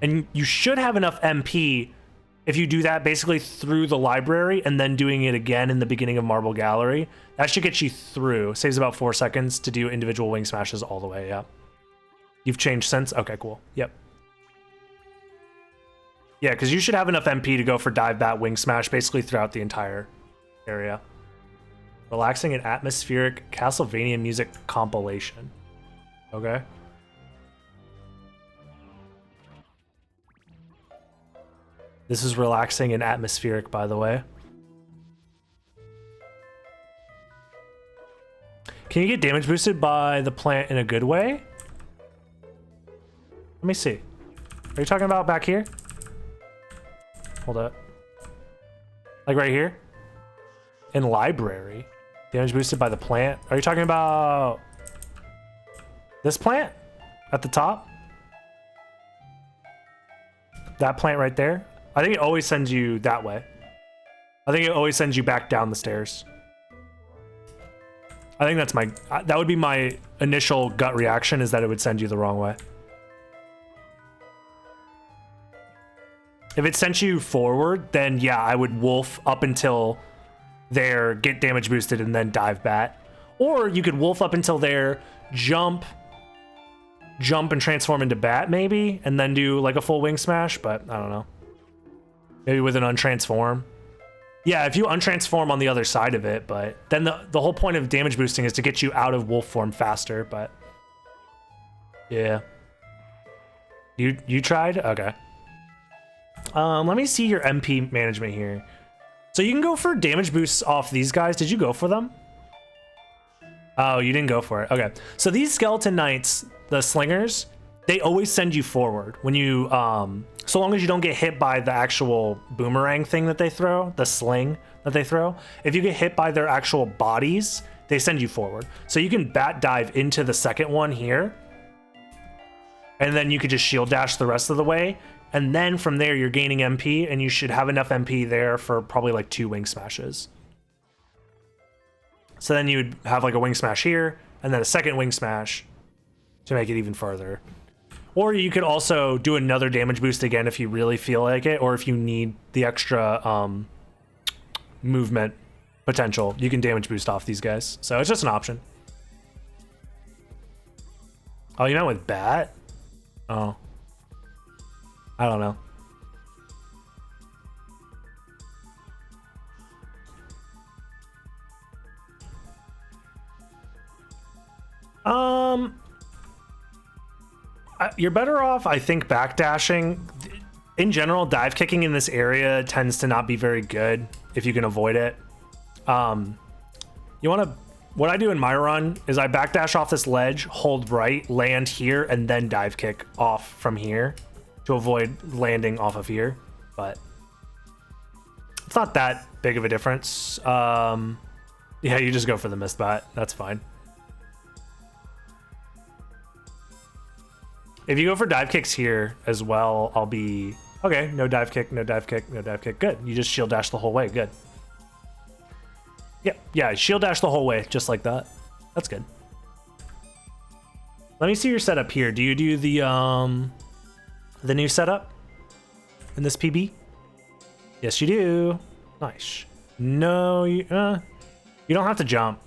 And you should have enough MP if you do that basically through the library and then doing it again in the beginning of Marble Gallery. That should get you through. Saves about 4 seconds to do individual wing smashes all the way, yeah. You've changed since? Okay, cool. Yep. Yeah, because you should have enough MP to go for dive bat wing smash basically throughout the entire area. Relaxing and atmospheric Castlevania music compilation. Okay. This is relaxing and atmospheric, by the way. Can you get damage boosted by the plant in a good way? Let me see. Are you talking about back here? Hold up. Like right here? In library. Damage boosted by the plant. Are you talking about this plant at the top? That plant right there? I think it always sends you that way. I think it always sends you back down the stairs. I think that's that would be my initial gut reaction, is that it would send you the wrong way. If it sent you forward, then yeah, I would wolf up until there, get damage boosted, and then dive bat. Or you could wolf up until there, jump and transform into bat maybe, and then do like a full wing smash, but I don't know. Maybe with an untransform. Yeah, if you untransform on the other side of it, but then the whole point of damage boosting is to get you out of wolf form faster, but yeah. You tried? Okay. Let me see your MP management here. So you can go for damage boosts off these guys. Did you go for them? Oh, you didn't go for it. Okay. So these skeleton knights, the slingers, they always send you forward when you so long as you don't get hit by the actual boomerang thing that they throw, the sling that they throw. If you get hit by their actual bodies, they send you forward. So you can bat dive into the second one here, and then you could just shield dash the rest of the way. And then from there, you're gaining MP, and you should have enough MP there for probably like 2 wing smashes. So then you would have like a wing smash here, and then a second wing smash to make it even farther. Or you could also do another damage boost again if you really feel like it, or if you need the extra movement potential, you can damage boost off these guys. So it's just an option. Oh, you meant with bat? Oh. I don't know. You're better off, I think, backdashing. In general, dive kicking in this area tends to not be very good if you can avoid it. What I do in my run is I backdash off this ledge, hold right, land here, and then dive kick off from here to avoid landing off of here, but it's not that big of a difference. Yeah, you just go for the mist bat. That's fine. If you go for dive kicks here as well, I'll be okay. No dive kick, no dive kick, no dive kick. Good. You just shield dash the whole way. Good. Yep. Yeah, shield dash the whole way, just like that. That's good. Let me see your setup here. Do you do the new setup in this PB? Yes, you do. Nice. No, you don't have to jump.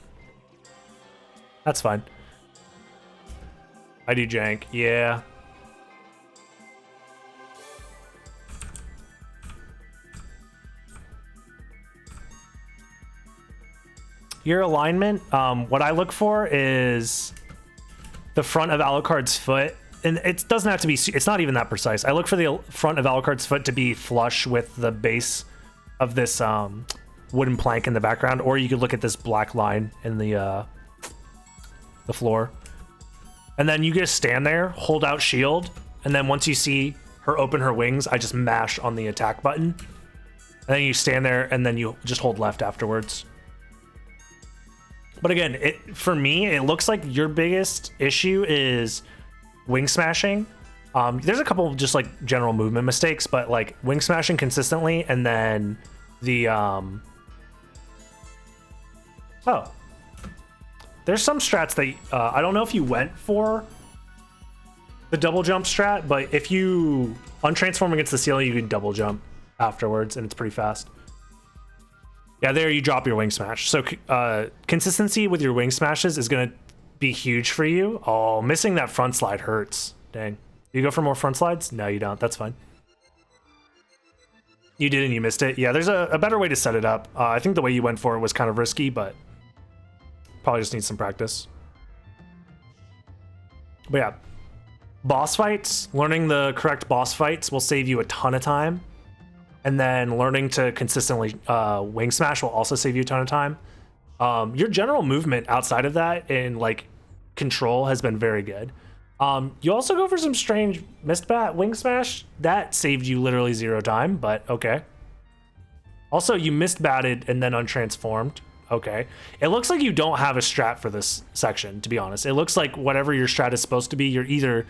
That's fine. I do jank. Yeah. Your alignment, what I look for is the front of Alucard's foot. And it doesn't have to be, it's not even that precise. I look for the front of Alucard's foot to be flush with the base of this wooden plank in the background, or you could look at this black line in the floor. And then you just stand there, hold out shield, and then once you see her open her wings, I just mash on the attack button. And then you stand there, and then you just hold left afterwards. But again, for me, it looks like your biggest issue is wing smashing. There's a couple of just like general movement mistakes, but like wing smashing consistently, and then the there's some strats that I don't know if you went for the double jump strat, but if you untransform against the ceiling, you can double jump afterwards, and it's pretty fast. Yeah, there you drop your wing smash. So consistency with your wing smashes is going to be huge for you. Oh, missing that front slide hurts. Dang. You go for more front slides? No, you don't. That's fine. You did and you missed it. Yeah, there's a better way to set it up. I think the way you went for it was kind of risky, but probably just needs some practice. But yeah, boss fights, learning the correct boss fights will save you a ton of time. And then learning to consistently wing smash will also save you a ton of time. Your general movement outside of that and like control has been very good. You also go for some strange mist bat wing smash. That saved you literally 0 time, but okay. Also, you mist batted and then untransformed. Okay. It looks like you don't have a strat for this section, to be honest. It looks like whatever your strat is supposed to be, you're either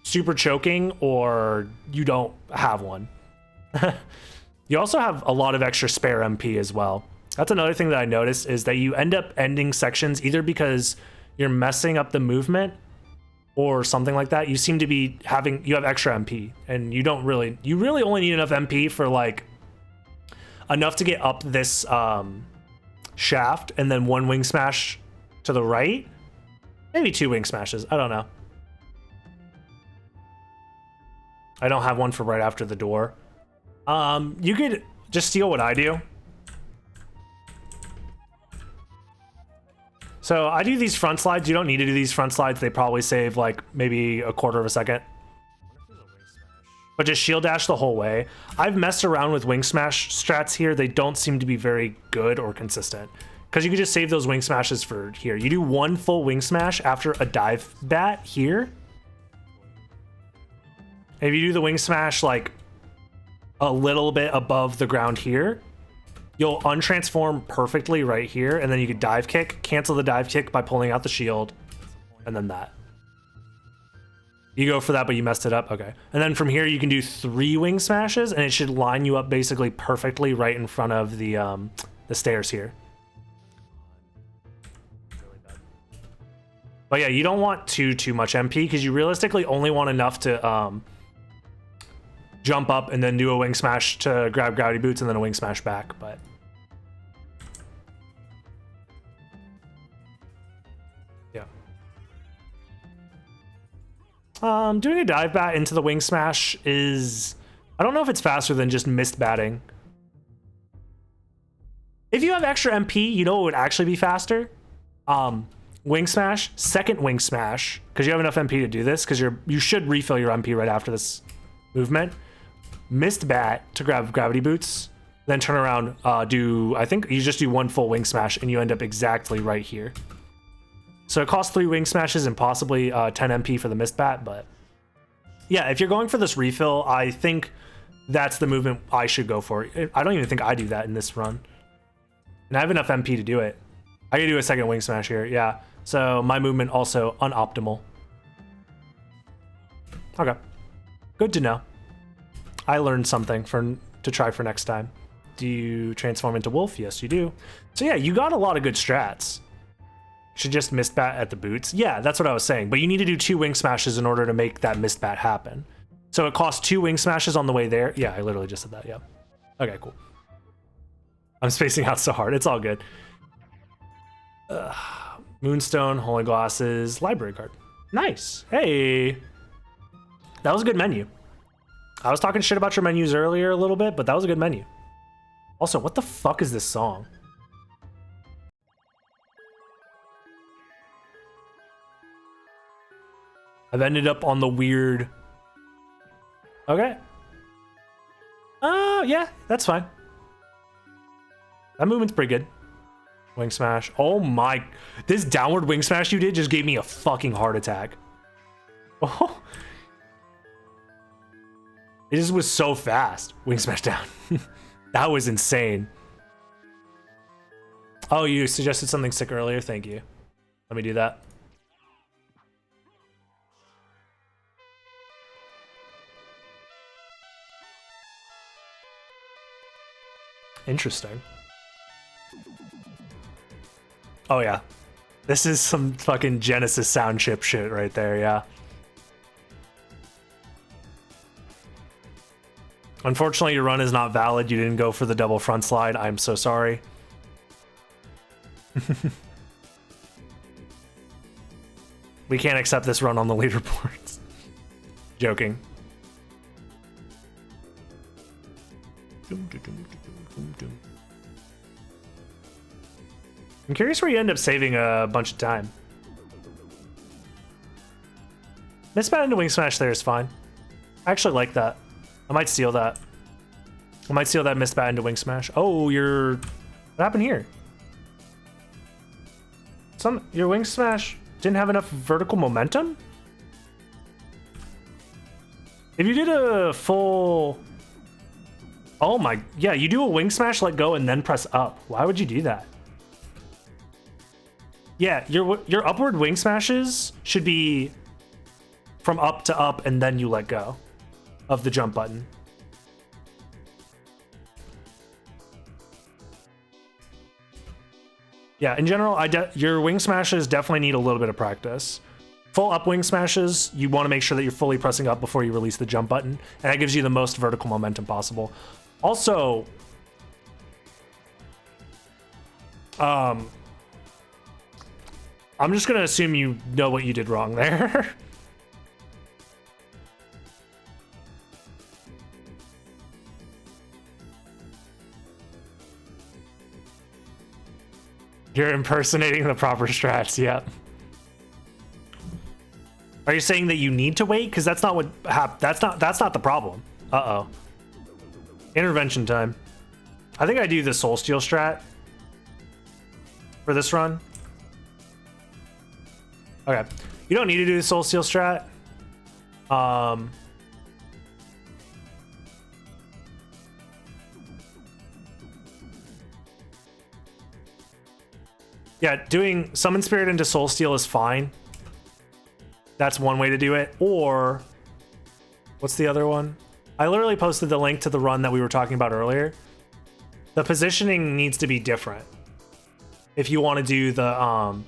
super choking or you don't have one. You also have a lot of extra spare MP as well. That's another thing that I noticed is that you end up ending sections either because you're messing up the movement or something like that. You seem to be you have extra MP and you really only need enough MP for like enough to get up this shaft and then 1 wing smash to the right. Maybe 2 wing smashes. I don't know. I don't have one for right after the door. You could just steal what I do. So I do these front slides. You don't need to do these front slides. They probably save like maybe a quarter of a second. But just shield dash the whole way. I've messed around with wing smash strats here. They don't seem to be very good or consistent. Because you could just save those wing smashes for here. You do 1 full wing smash after a dive bat here. If you do the wing smash like a little bit above the ground here, you'll untransform perfectly right here, and then you could dive kick, cancel the dive kick by pulling out the shield, and then that. You go for that, but you messed it up. Okay. And then from here, you can do 3 wing smashes, and it should line you up basically perfectly right in front of the stairs here. But yeah, you don't want too much MP because you realistically only want enough to jump up and then do a wing smash to grab gravity boots and then a wing smash back. But yeah, doing a dive bat into the wing smash is, I don't know if it's faster than just mist batting. If you have extra MP, you know it would actually be faster. Wing smash, second wing smash, because you have enough MP to do this, because you should refill your MP right after this movement. Mist bat to grab gravity boots, then turn around, I think you just do 1 full wing smash and you end up exactly right here. So it costs 3 wing smashes and possibly 10 MP for the mist bat, but yeah, if you're going for this refill, I think that's the movement I should go for. I don't even think I do that in this run. And I have enough MP to do it. I can do a second wing smash here, yeah. So my movement also unoptimal. Okay, good to know. I learned something to try for next time. Do you transform into wolf? Yes, you do. So yeah, you got a lot of good strats. Should just mist bat at the boots. Yeah, that's what I was saying. But you need to do 2 wing smashes in order to make that mist bat happen. So it costs 2 wing smashes on the way there. Yeah, I literally just said that, yeah. Okay, cool. I'm spacing out so hard. It's all good. Moonstone, holy glasses, library card. Nice. Hey. That was a good menu. I was talking shit about your menus earlier a little bit, but that was a good menu. Also, what the fuck is this song? I've ended up on the weird... Okay. Yeah, that's fine. That movement's pretty good. Wing smash. Oh my... This downward wing smash you did just gave me a fucking heart attack. Oh... It just was so fast. Wing smash down. That was insane. Oh, you suggested something sick earlier. Thank you. Let me do that. Interesting. Oh yeah. This is some fucking Genesis sound chip shit right there, yeah. Unfortunately, your run is not valid. You didn't go for the double front slide. I'm so sorry. We can't accept this run on the leaderboards. Joking. I'm curious where you end up saving a bunch of time. Misbat into wing smash there is fine. I actually like that. I might steal that. I might steal that missed bat into wing smash. Oh, what happened here? Your wing smash didn't have enough vertical momentum? If you did a full... Oh my... Yeah, you do a wing smash, let go, and then press up. Why would you do that? Yeah, your upward wing smashes should be from up to up, and then you let go of the jump button. Yeah, in general, your wing smashes definitely need a little bit of practice. Full up wing smashes, you want to make sure that you're fully pressing up before you release the jump button, and that gives you the most vertical momentum possible. Also, I'm just going to assume you know what you did wrong there. You're impersonating the proper strats, yep. Are you saying that you need to wait? Because that's not what that's not the problem. Uh-oh. Intervention time. I think I do the Soul Steal strat for this run. Okay. You don't need to do the Soul Steal strat. Yeah, doing Summon Spirit into Soul Steal is fine. That's one way to do it. Or, what's the other one? I literally posted the link to the run that we were talking about earlier. The positioning needs to be different. If you want to do the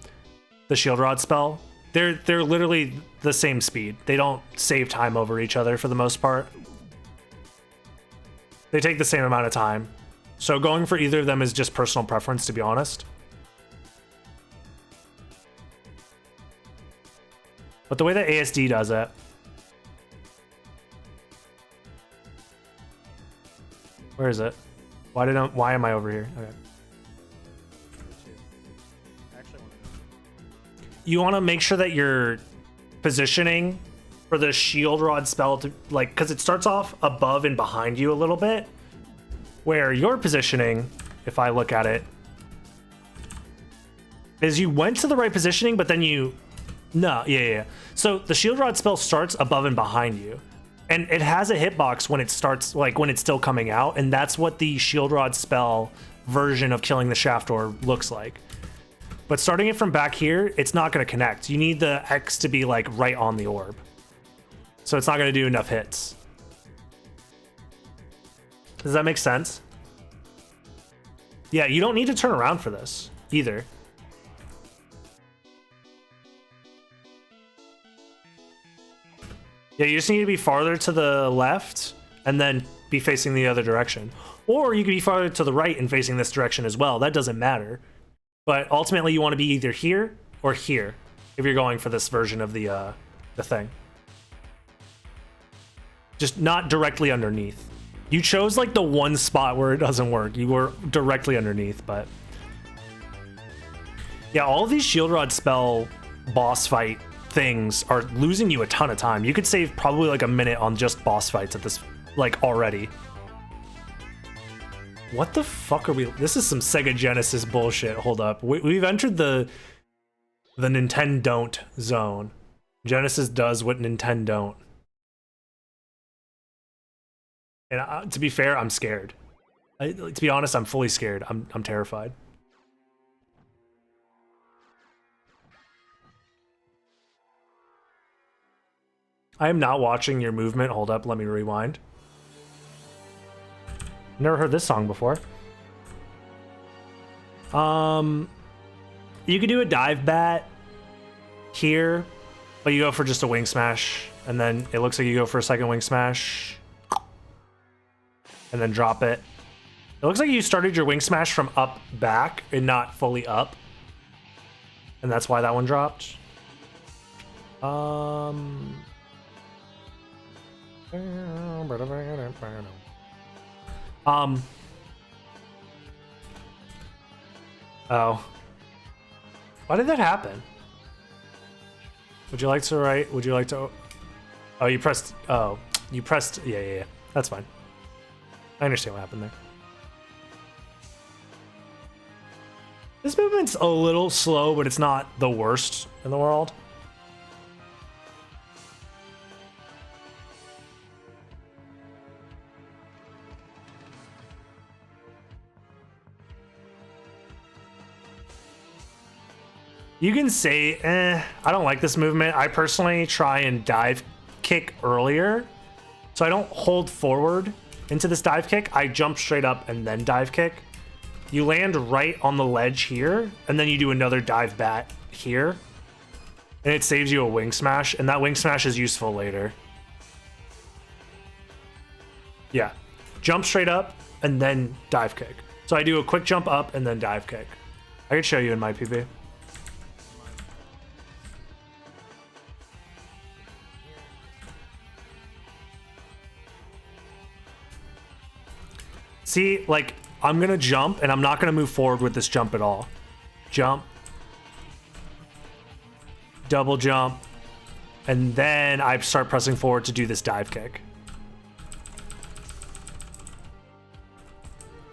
Shield Rod spell, they're literally the same speed. They don't save time over each other for the most part. They take the same amount of time. So going for either of them is just personal preference, to be honest. But the way that ASD does it... Where is it? Why am I over here? Okay. You want to make sure that you're positioning for the Shield Rod spell to, like, because it starts off above and behind you a little bit. Where your positioning, if I look at it, is you went to the right positioning, but then you... No, yeah. So the Shield Rod spell starts above and behind you. And it has a hitbox when it starts, like when it's still coming out, and that's what the Shield Rod spell version of killing the Shaft Door looks like. But starting it from back here, it's not going to connect. You need the X to be like right on the orb. So it's not going to do enough hits. Does that make sense? Yeah, you don't need to turn around for this either. Yeah, you just need to be farther to the left and then be facing the other direction. Or you could be farther to the right and facing this direction as well. That doesn't matter. But ultimately, you want to be either here or here if you're going for this version of the thing. Just not directly underneath. You chose like the one spot where it doesn't work. You were directly underneath, but... Yeah, all of these Shield Rod spell boss fight things are losing you a ton of time. You could save probably like a minute on just boss fights at this, like, already. What the fuck are we... This is some Sega Genesis bullshit. Hold up. We've entered the Nintendo don't zone. Genesis does what Nintendo don't. And to be fair, I'm scared. To be honest, I'm fully scared. I'm terrified. I am not watching your movement. Hold up, let me rewind. Never heard this song before. You could do a dive bat here, but you go for just a wing smash, and then it looks like you go for a second wing smash, and then drop it. It looks like you started your wing smash from up back and not fully up, and that's why that one dropped. Oh. Why did that happen? Would you like to write? Would you like to... Oh, you pressed... Oh, you pressed... Yeah. That's fine. I understand what happened there. This movement's a little slow, but it's not the worst in the world. You can say, I don't like this movement. I personally try and dive kick earlier. So I don't hold forward into this dive kick. I jump straight up and then dive kick. You land right on the ledge here, and then you do another dive bat here. And it saves you a wing smash, and that wing smash is useful later. Yeah. Jump straight up and then dive kick. So I do a quick jump up and then dive kick. I could show you in my PB. See, like, I'm gonna jump and I'm not gonna move forward with this jump at all. Jump. Double jump. And then I start pressing forward to do this dive kick.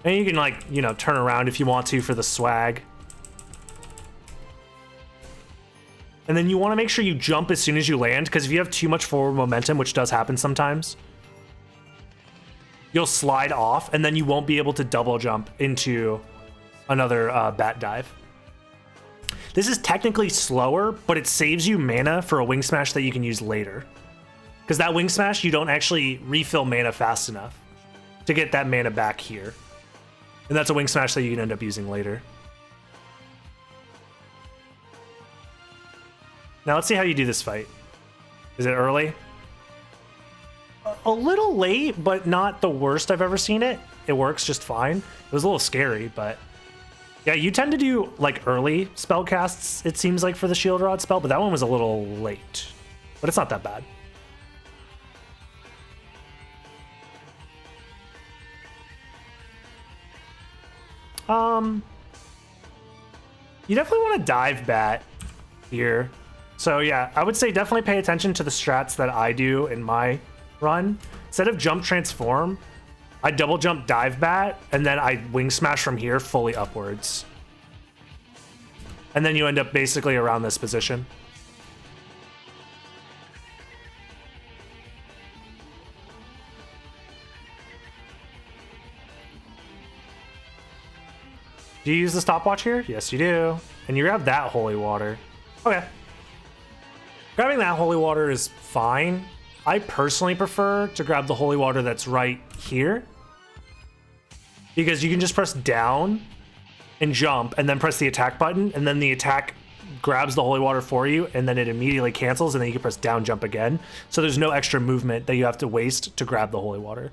And you can, like, you know, turn around if you want to for the swag. And then you want to make sure you jump as soon as you land, because if you have too much forward momentum, which does happen sometimes, you'll slide off, and then you won't be able to double jump into another bat dive. This is technically slower, but it saves you mana for a wing smash that you can use later. Because that wing smash, you don't actually refill mana fast enough to get that mana back here. And that's a wing smash that you can end up using later. Now let's see how you do this fight. Is it early? A little late, but not the worst I've ever seen it. It works just fine. It was a little scary, but yeah, you tend to do like early spell casts, it seems like, for the Shield Rod spell, but that one was a little late. But it's not that bad. You definitely want to dive bat here. So yeah, I would say definitely pay attention to the strats that I do in my run. Instead of jump transform, I double jump dive bat, and then I wing smash from here fully upwards. And then you end up basically around this position. Do you use the stopwatch here? Yes, you do. And you grab that holy water. Okay. Grabbing that holy water is fine. I personally prefer to grab the holy water that's right here, because you can just press down and jump and then press the attack button, and then the attack grabs the holy water for you, and then it immediately cancels, and then you can press down jump again. So there's no extra movement that you have to waste to grab the holy water.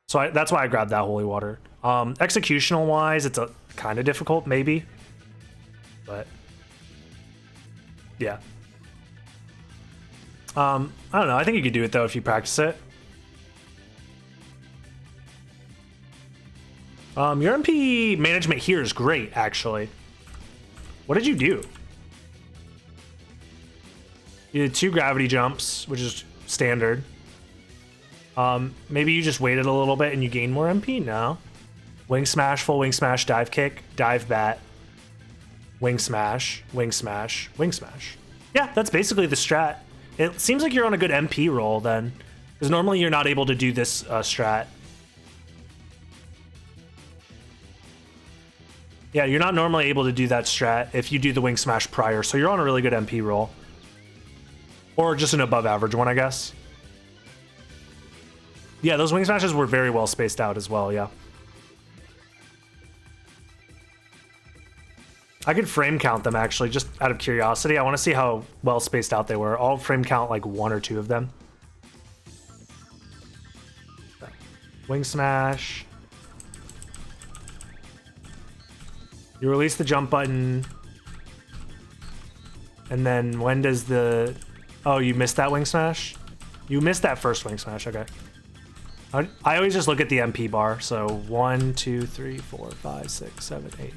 So that's why I grabbed that holy water. Executional wise, it's a kind of difficult, maybe, but yeah. I don't know. I think you could do it though if you practice it. Your MP management here is great, actually. What did you do? You did 2 gravity jumps, which is standard. Maybe you just waited a little bit and you gained more MP? No. Wing smash, full wing smash, dive kick, dive bat, wing smash, wing smash, wing smash. Yeah, that's basically the strat. It seems like you're on a good MP roll then, because normally you're not able to do this strat. Yeah, you're not normally able to do that strat if you do the wing smash prior, so you're on a really good MP roll. Or just an above average one, I guess. Yeah, those wing smashes were very well spaced out as well, yeah. I could frame count them, actually, just out of curiosity. I want to see how well spaced out they were. I'll frame count like 1 or 2 of them. Wing smash. You release the jump button. And then when does the... Oh, you missed that wing smash? You missed that first wing smash, okay. I always just look at the MP bar. So 1, 2, 3, 4, 5, 6, 7, 8, 9, 10,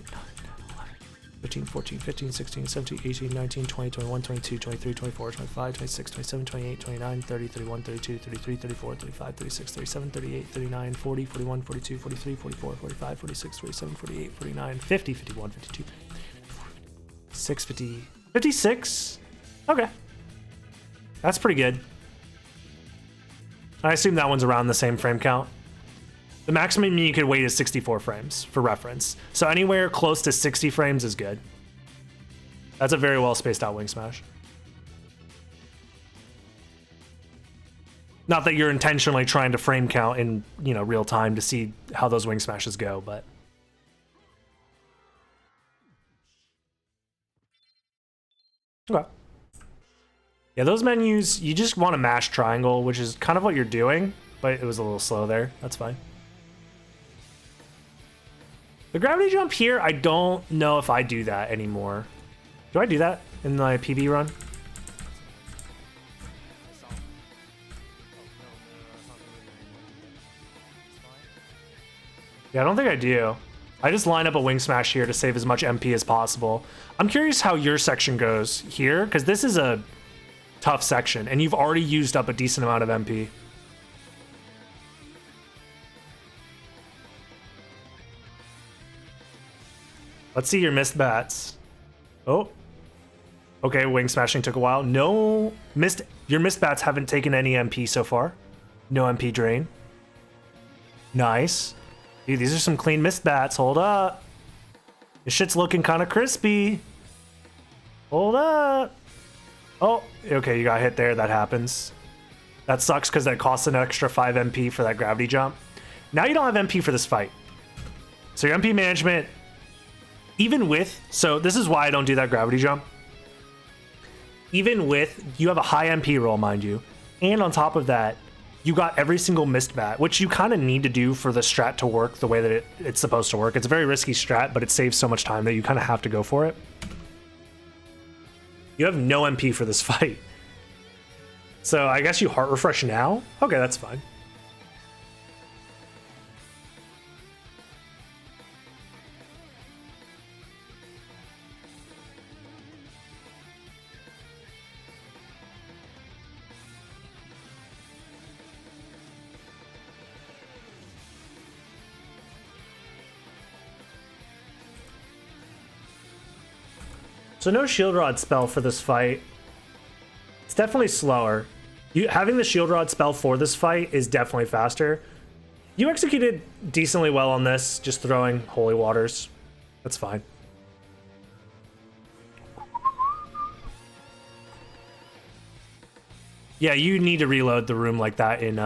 11. 13, 14, 15, 16, 17, 18, 19, 20, 21, 22, 23, 24, 25, 26, 27, 28, 29, 30, 31, 32, 33, 34, 35, 36, 37, 38, 39, 40, 41, 42, 43, 44, 45, 46, 47, 48, 49, 50, 51, 52, 56, 50, 56. Okay. That's pretty good. I assume that one's around the same frame count. The maximum you could wait is 64 frames for reference. So anywhere close to 60 frames is good. That's a very well spaced out wing smash. Not that you're intentionally trying to frame count in, you know, real time to see how those wing smashes go, but. Okay. Yeah, those menus, you just want to mash triangle, which is kind of what you're doing, but it was a little slow there. That's fine. The gravity jump here, I don't know if I do that anymore. Do I do that in my PB run? Yeah, I don't think I do. I just line up a wing smash here to save as much MP as possible. I'm curious how your section goes here, because this is a tough section, and you've already used up a decent amount of MP. Let's see your missed bats. Oh. Okay, wing smashing took a while. No missed. Your missed bats haven't taken any MP so far. No MP drain. Nice. Dude, these are some clean missed bats. Hold up. This shit's looking kind of crispy. Hold up. Oh, okay, you got hit there. That happens. That sucks because that costs an extra 5 MP for that gravity jump. Now you don't have MP for this fight. So your MP management, even with, so this is why I don't do that gravity jump. Even with, you have a high MP roll, mind you. And on top of that, you got every single missed bat, which you kind of need to do for the strat to work the way that it's supposed to work. It's a very risky strat, but it saves so much time that you kind of have to go for it. You have no MP for this fight. So I guess you heart refresh now? Okay, that's fine. So no shield rod spell for this fight. It's definitely slower. Having the shield rod spell for this fight is definitely faster. You executed decently well on this, just throwing holy waters. That's fine. Yeah, you need to reload the room like that in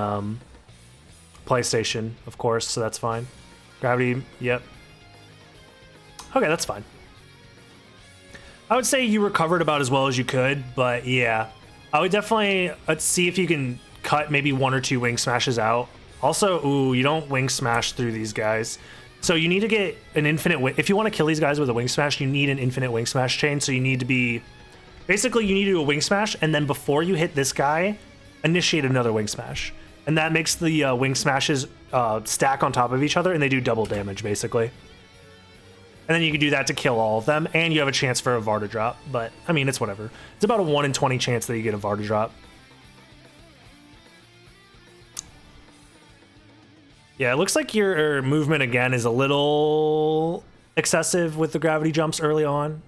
PlayStation, of course, so that's fine. Gravity, yep. Okay, that's fine. I would say you recovered about as well as you could, but yeah. I would definitely, let's see if you can cut maybe 1 or 2 wing smashes out. Also, ooh, you don't wing smash through these guys. So you need to get an infinite, if you want to kill these guys with a wing smash, you need an infinite wing smash chain. So you need to be, basically you need to do a wing smash, and then before you hit this guy, initiate another wing smash. And that makes the wing smashes stack on top of each other, and they do double damage, basically. And then you can do that to kill all of them, and you have a chance for a Varda drop. But, I mean, it's whatever. It's about a 1 in 20 chance that you get a Varda drop. Yeah, it looks like your movement, again, is a little excessive with the gravity jumps early on.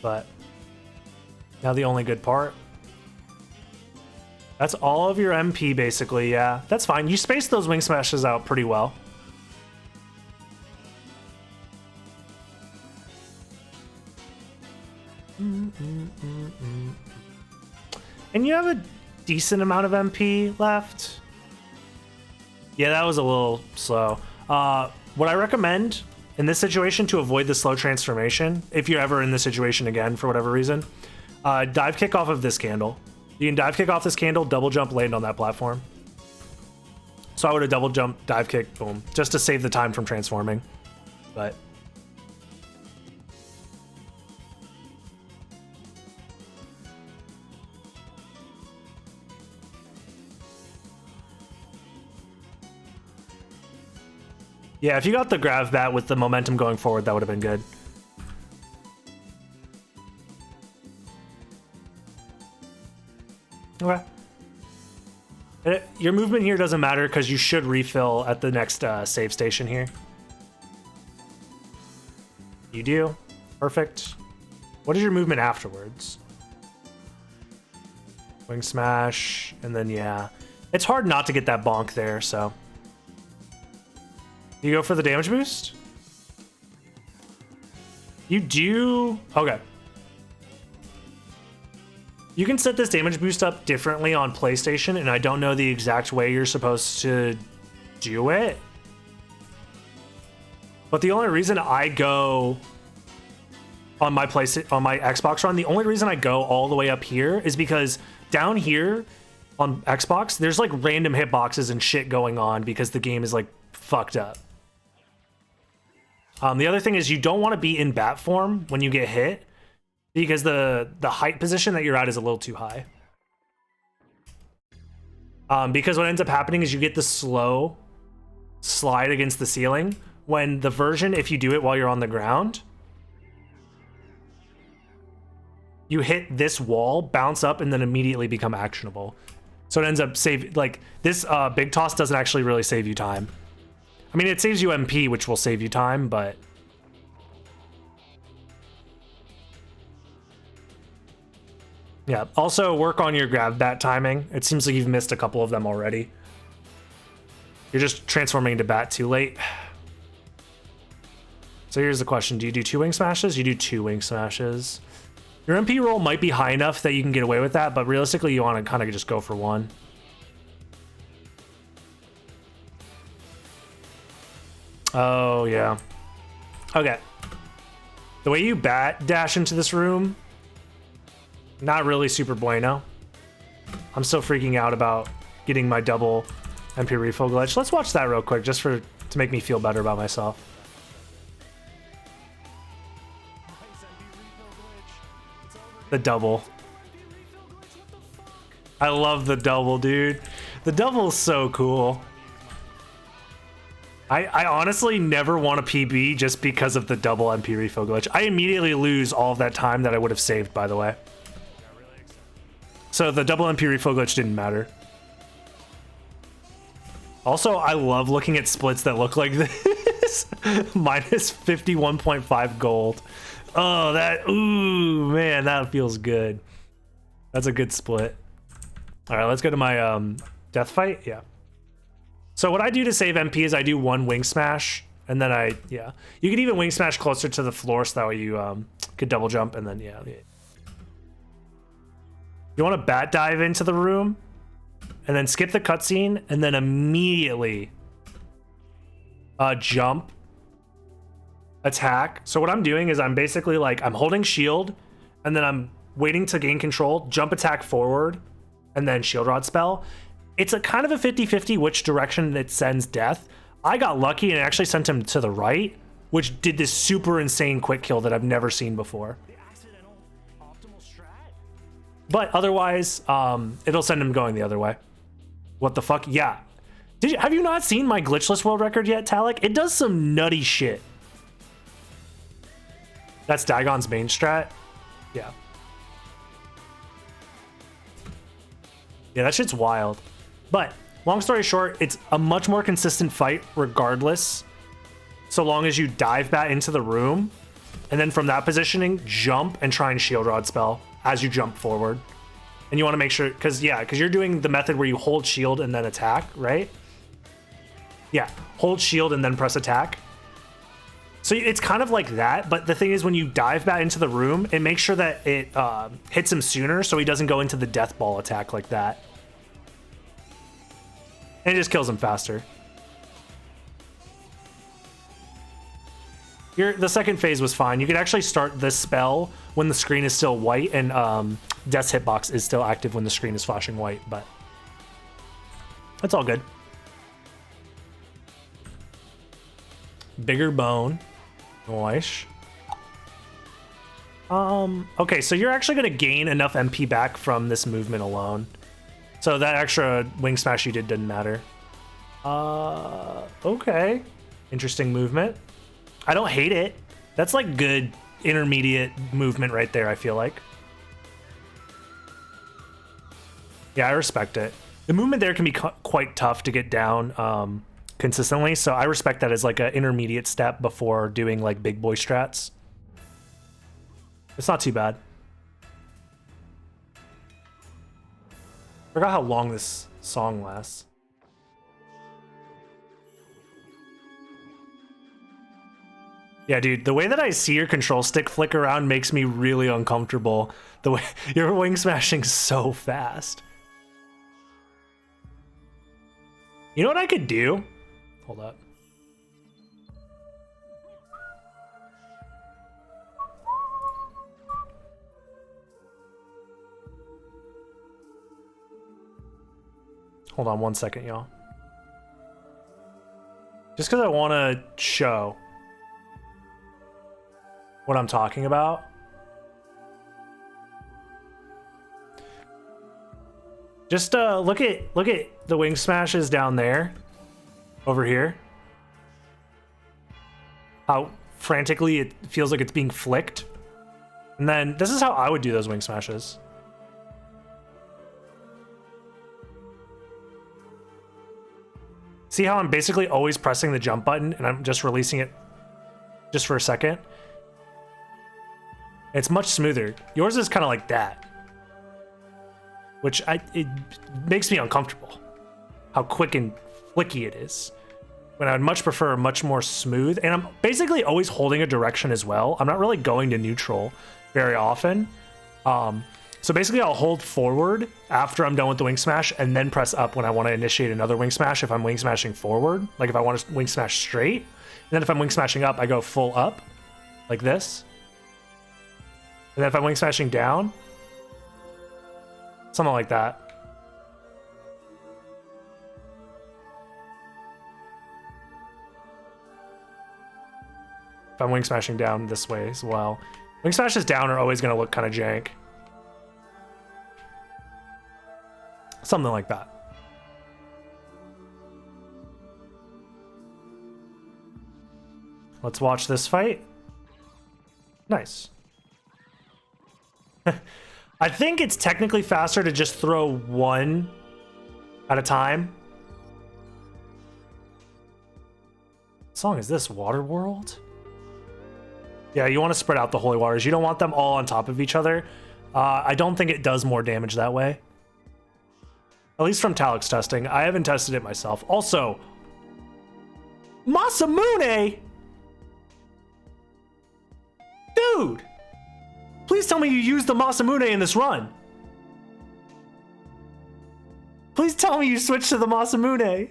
But now the only good part. That's all of your MP, basically, yeah. That's fine. You spaced those wing smashes out pretty well. And you have a decent amount of MP left. Yeah, that was a little slow. What I recommend in this situation to avoid the slow transformation, if you're ever in this situation again for whatever reason, dive kick off of this candle. You can dive kick off this candle, double jump, land on that platform. So I would have double jump, dive kick, boom, just to save the time from transforming. But Yeah, if you got the grav bat with the momentum going forward, that would have been good. Okay. Your movement here doesn't matter because you should refill at the next save station here. You do. Perfect. What is your movement afterwards? Wing smash, and then yeah. It's hard not to get that bonk there, so. You go for the damage boost? You do? Okay. You can set this damage boost up differently on PlayStation, and I don't know the exact way you're supposed to do it. But the only reason I go on my Xbox run, the only reason I go all the way up here is because down here on Xbox, there's like random hitboxes and shit going on because the game is like fucked up. The other thing is you don't want to be in bat form when you get hit because the height position that you're at is a little too high. Because what ends up happening is you get the slow slide against the ceiling when the version, if you do it while you're on the ground, you hit this wall, bounce up, and then immediately become actionable. So it ends up like this big toss doesn't actually really save you time. I mean, it saves you MP, which will save you time, but yeah. Also work on your grab bat timing. It seems like you've missed a couple of them already. You're just transforming into bat too late. So here's the question. Do you do 2 wing smashes? You do 2 wing smashes. Your MP roll might be high enough that you can get away with that, but realistically you want to kind of just go for 1. Oh, yeah. Okay. The way you bat dash into this room, not really super bueno. I'm still freaking out about getting my double MP refill glitch. Let's watch that real quick just to make me feel better about myself. The double. I love the double, dude. The double is so cool. I honestly never want a PB just because of the double MP refill glitch. I immediately lose all of that time that I would have saved, by the way. So the double MP refill glitch didn't matter. Also, I love looking at splits that look like this. Minus 51.5 gold. Oh, ooh, man, that feels good. That's a good split. All right, let's go to my death fight. Yeah. So what I do to save MP is I do 1 wing smash, and then yeah. You can even wing smash closer to the floor so that way you could double jump, and then, yeah. You want to bat dive into the room, and then skip the cutscene, and then immediately jump, attack. So what I'm doing is I'm basically like, I'm holding shield, and then I'm waiting to gain control, jump attack forward, and then shield rod spell. It's a kind of a 50-50 which direction it sends death. I got lucky and it actually sent him to the right, which did this super insane quick kill that I've never seen before. But otherwise, it'll send him going the other way. What the fuck? Yeah. Have you not seen my glitchless world record yet, Talik? It does some nutty shit. That's Dagon's main strat? Yeah. Yeah, that shit's wild. But, long story short, it's a much more consistent fight regardless, so long as you dive bat into the room, and then from that positioning, jump and try and shield rod spell as you jump forward. And you want to make sure, because you're doing the method where you hold shield and then attack, right? Yeah, hold shield and then press attack. So it's kind of like that, but the thing is when you dive bat into the room, it makes sure that it hits him sooner so he doesn't go into the death ball attack like that. And it just kills him faster. The second phase was fine. You could actually start this spell when the screen is still white, and Death's hitbox is still active when the screen is flashing white, but that's all good. Bigger bone. Nice. Okay, so you're actually going to gain enough MP back from this movement alone. So that extra wing smash you did didn't matter. Okay. Interesting movement. I don't hate it. That's like good intermediate movement right there, I feel like. Yeah, I respect it. The movement there can be quite tough to get down consistently, so I respect that as like an intermediate step before doing like big boy strats. It's not too bad. Forgot how long this song lasts. Yeah, dude, the way that I see your control stick flick around makes me really uncomfortable. The way you're wing smashing so fast. You know what I could do? Hold up. Hold on 1 second, y'all. Just because I want to show what I'm talking about. Just look at the wing smashes down there, over here. How frantically it feels like it's being flicked. And then this is how I would do those wing smashes. See how I'm basically always pressing the jump button and I'm just releasing it just for a second? It's much smoother. Yours is kind of like that. Which it makes me uncomfortable. How quick and flicky it is. When I would much prefer much more smooth. And I'm basically always holding a direction as well. I'm not really going to neutral very often. So basically I'll hold forward after I'm done with the wing smash and then press up when I want to initiate another wing smash if I'm wing smashing forward. Like if I want to wing smash straight. And then if I'm wing smashing up, I go full up. Like this. And then if I'm wing smashing down, something like that. If I'm wing smashing down this way as well. Wing smashes down are always going to look kind of jank. Something like that. Let's watch this fight. Nice. I think it's technically faster to just throw one at a time. What song is this? Waterworld? Yeah, you want to spread out the holy waters. You don't want them all on top of each other. I don't think it does more damage that way. At least from Talix testing. I haven't tested it myself. Also, Masamune! Dude! Please tell me you used the Masamune in this run. Please tell me you switched to the Masamune.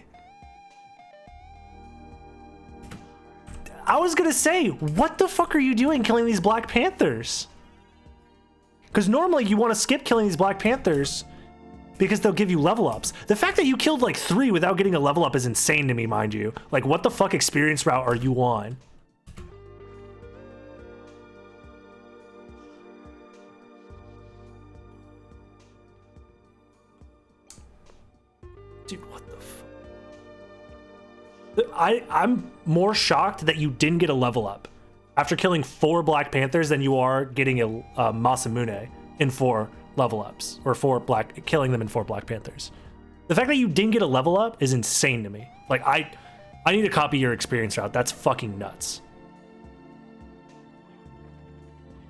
I was gonna say, what the fuck are you doing killing these Black Panthers? Because normally you want to skip killing these Black Panthers because they'll give you level ups. The fact that you killed like 3 without getting a level up is insane to me, mind you. Like, what the fuck experience route are you on? Dude, what the fuck? I'm more shocked that you didn't get a level up after killing 4 Black Panthers than you are getting a Masamune in 4 level ups, or killing them in 4 Black Panthers. The fact that you didn't get a level up is insane to me. Like, I need to copy your experience route. That's fucking nuts.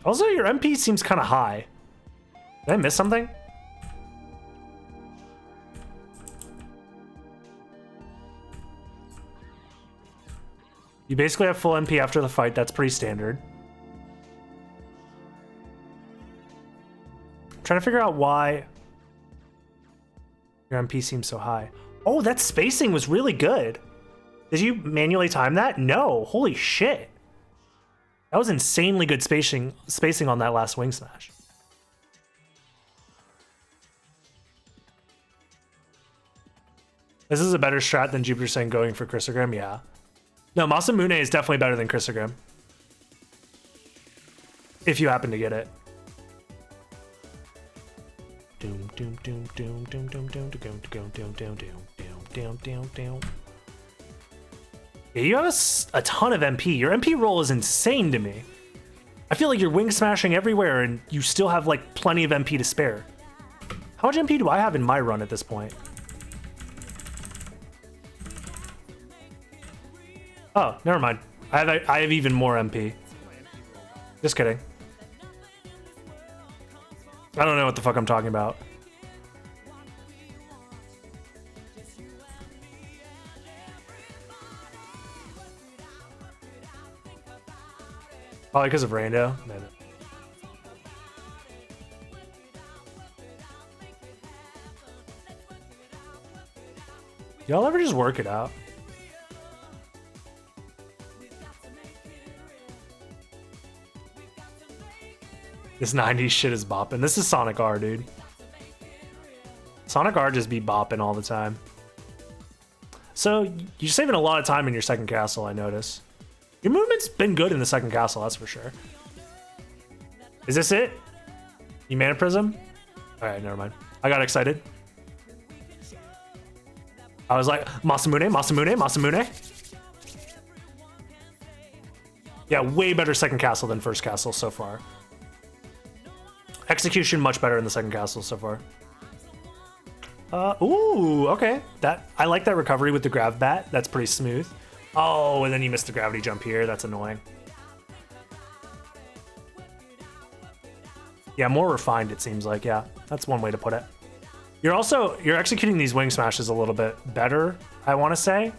Also, your MP seems kind of high. Did I miss something? You basically have full MP after the fight. That's pretty standard. I'm trying to figure out why your MP seems so high. Oh, that spacing was really good. Did you manually time that? No. Holy shit. That was insanely good spacing on that last wing smash. This is a better strat than Jupiter saying going for Chrysogram, yeah. No, Masamune is definitely better than Chrysogram. If you happen to get it. Doom doom doom doom doom doom doom doom doom doom doom doom doom doom doom. Yeah, you have a ton of MP. Your MP roll is insane to me. I feel like you're wing smashing everywhere and you still have like plenty of MP to spare. How much MP do I have in my run at this point? Oh, never mind. I have even more MP. Just kidding. I don't know what the fuck I'm talking about. Probably because of Rando? Maybe. Y'all ever just work it out? This 90s shit is bopping. This is Sonic R, dude. Sonic R just be bopping all the time. So, you're saving a lot of time in your second castle, I notice. Your movement's been good in the second castle, that's for sure. Is this it? You Mana Prism? Alright, never mind. I got excited. I was like, Masamune, Masamune, Masamune. Yeah, way better second castle than first castle so far. Execution much better in the second castle so far. Ooh, okay. I like that recovery with the grav bat. That's pretty smooth. Oh, and then you missed the gravity jump here. That's annoying. Yeah, more refined it seems like. Yeah, that's one way to put it. You're executing these wing smashes a little bit better, I want to say.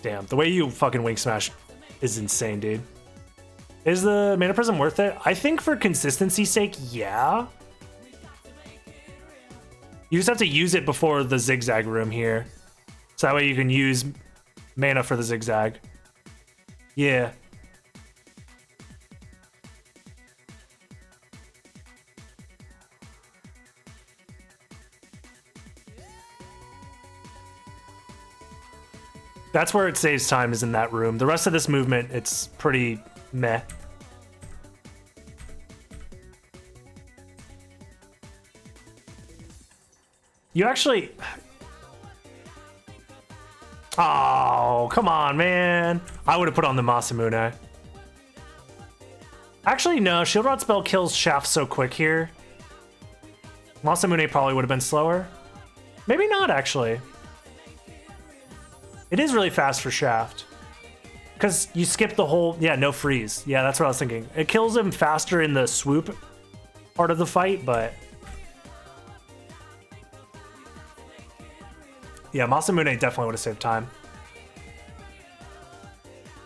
Damn, the way you fucking wing smash is insane, dude. Is the Mana Prism worth it? I think for consistency's sake, yeah. You just have to use it before the zigzag room here. So that way you can use mana for the zigzag. Yeah. That's where it saves time, is in that room. The rest of this movement, it's pretty meh. You actually... Oh, come on, man. I would have put on the Masamune. Actually, no. Shield Rod spell kills Shaft so quick here. Masamune probably would have been slower. Maybe not, actually. It is really fast for Shaft. Because you skip the whole... Yeah, no freeze. Yeah, that's what I was thinking. It kills him faster in the swoop part of the fight, but... Yeah, Masamune definitely would have saved time.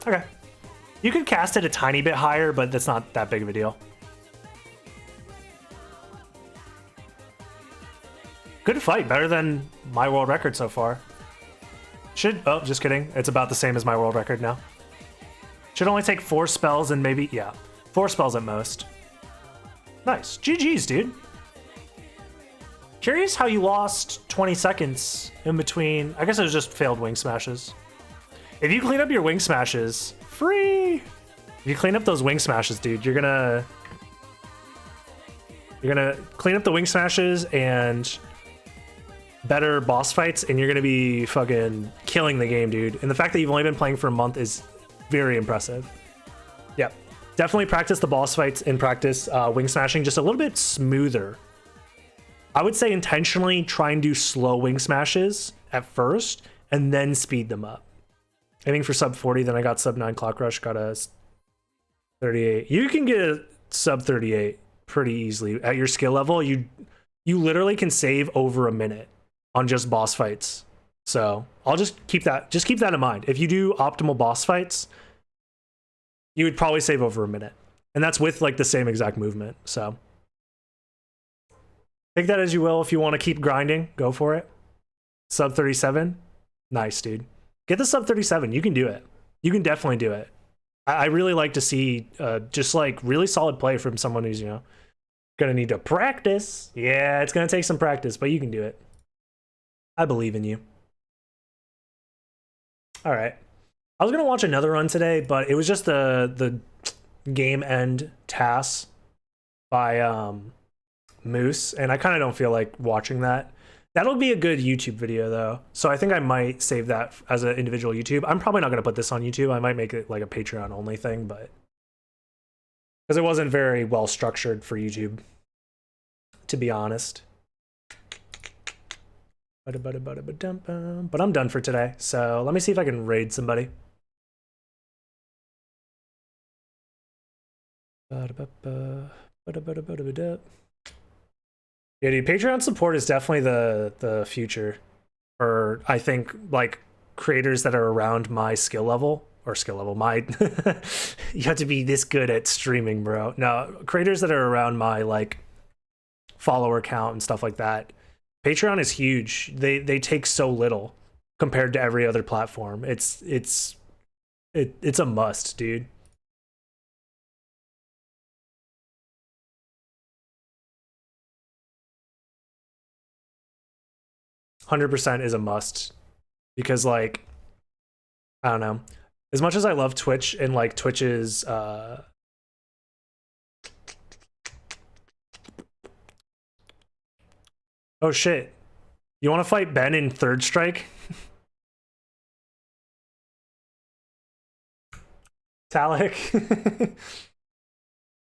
Okay. You could cast it a tiny bit higher, but that's not that big of a deal. Good fight. Better than my world record so far. Oh, just kidding. It's about the same as my world record now. Should only take 4 spells and maybe... Yeah, 4 spells at most. Nice. GG's, dude. Curious how you lost 20 seconds in between. I guess it was just failed wing smashes. If you clean up your wing smashes, free. If you clean up those wing smashes, dude, you're gonna clean up the wing smashes and better boss fights, and you're gonna be fucking killing the game, dude. And the fact that you've only been playing for a month is very impressive. Yep, definitely practice the boss fights and practice wing smashing just a little bit smoother. I would say intentionally try and do slow wing smashes at first and then speed them up. Aiming for sub 40, then I got sub 9 Clock Rush, got a 38. You can get a sub 38 pretty easily. At your skill level, you literally can save over a minute on just boss fights. So I'll just keep that in mind. If you do optimal boss fights, you would probably save over a minute. And that's with like the same exact movement, so. Take that as you will. If you want to keep grinding, go for it. Sub 37. Nice, dude. Get the sub 37. You can do it. You can definitely do it. I really like to see just like really solid play from someone who's, you know, gonna need to practice. Yeah, it's gonna take some practice, but you can do it. I believe in you. All right. I was gonna watch another run today, but it was just the game end task by Moose, and I kind of don't feel like watching that. That'll be a good YouTube video though. So I think I might save that as an individual YouTube. I'm probably not gonna put this on YouTube. I might make it like a Patreon only thing, but because it wasn't very well structured for YouTube, to be honest. But I'm done for today. So let me see if I can raid somebody. Yeah, dude, Patreon support is definitely the future. Or I think like creators that are around my skill level my you have to be this good at streaming, bro. No, creators that are around my like follower count and stuff like that. Patreon is huge. They take so little compared to every other platform. It's a must, dude. 100% is a must because like I don't know. As much as I love Twitch and like Twitch's oh shit. You want to fight Ben in Third Strike? Talik.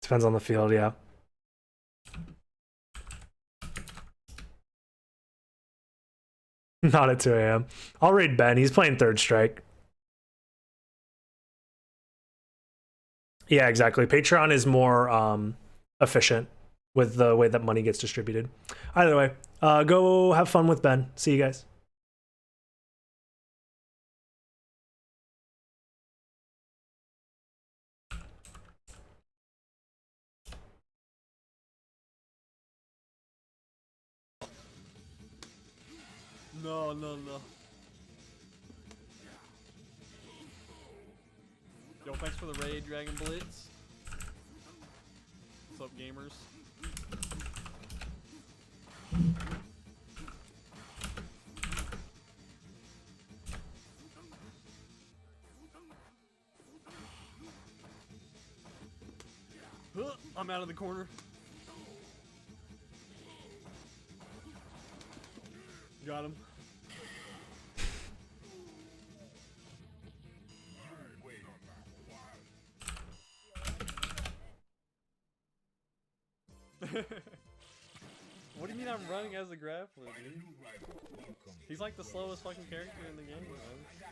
Depends on the field, yeah. Not at 2 a.m. I'll raid Ben. He's playing Third Strike. Yeah, exactly. Patreon is more efficient with the way that money gets distributed. Either way, go have fun with Ben. See you guys. No. Yo, thanks for the raid, Dr4gonBlitz. What's up, gamers? I'm out of the corner. Got him. What do you mean I'm running as a grappler, dude? He's like the slowest fucking character in the game, man.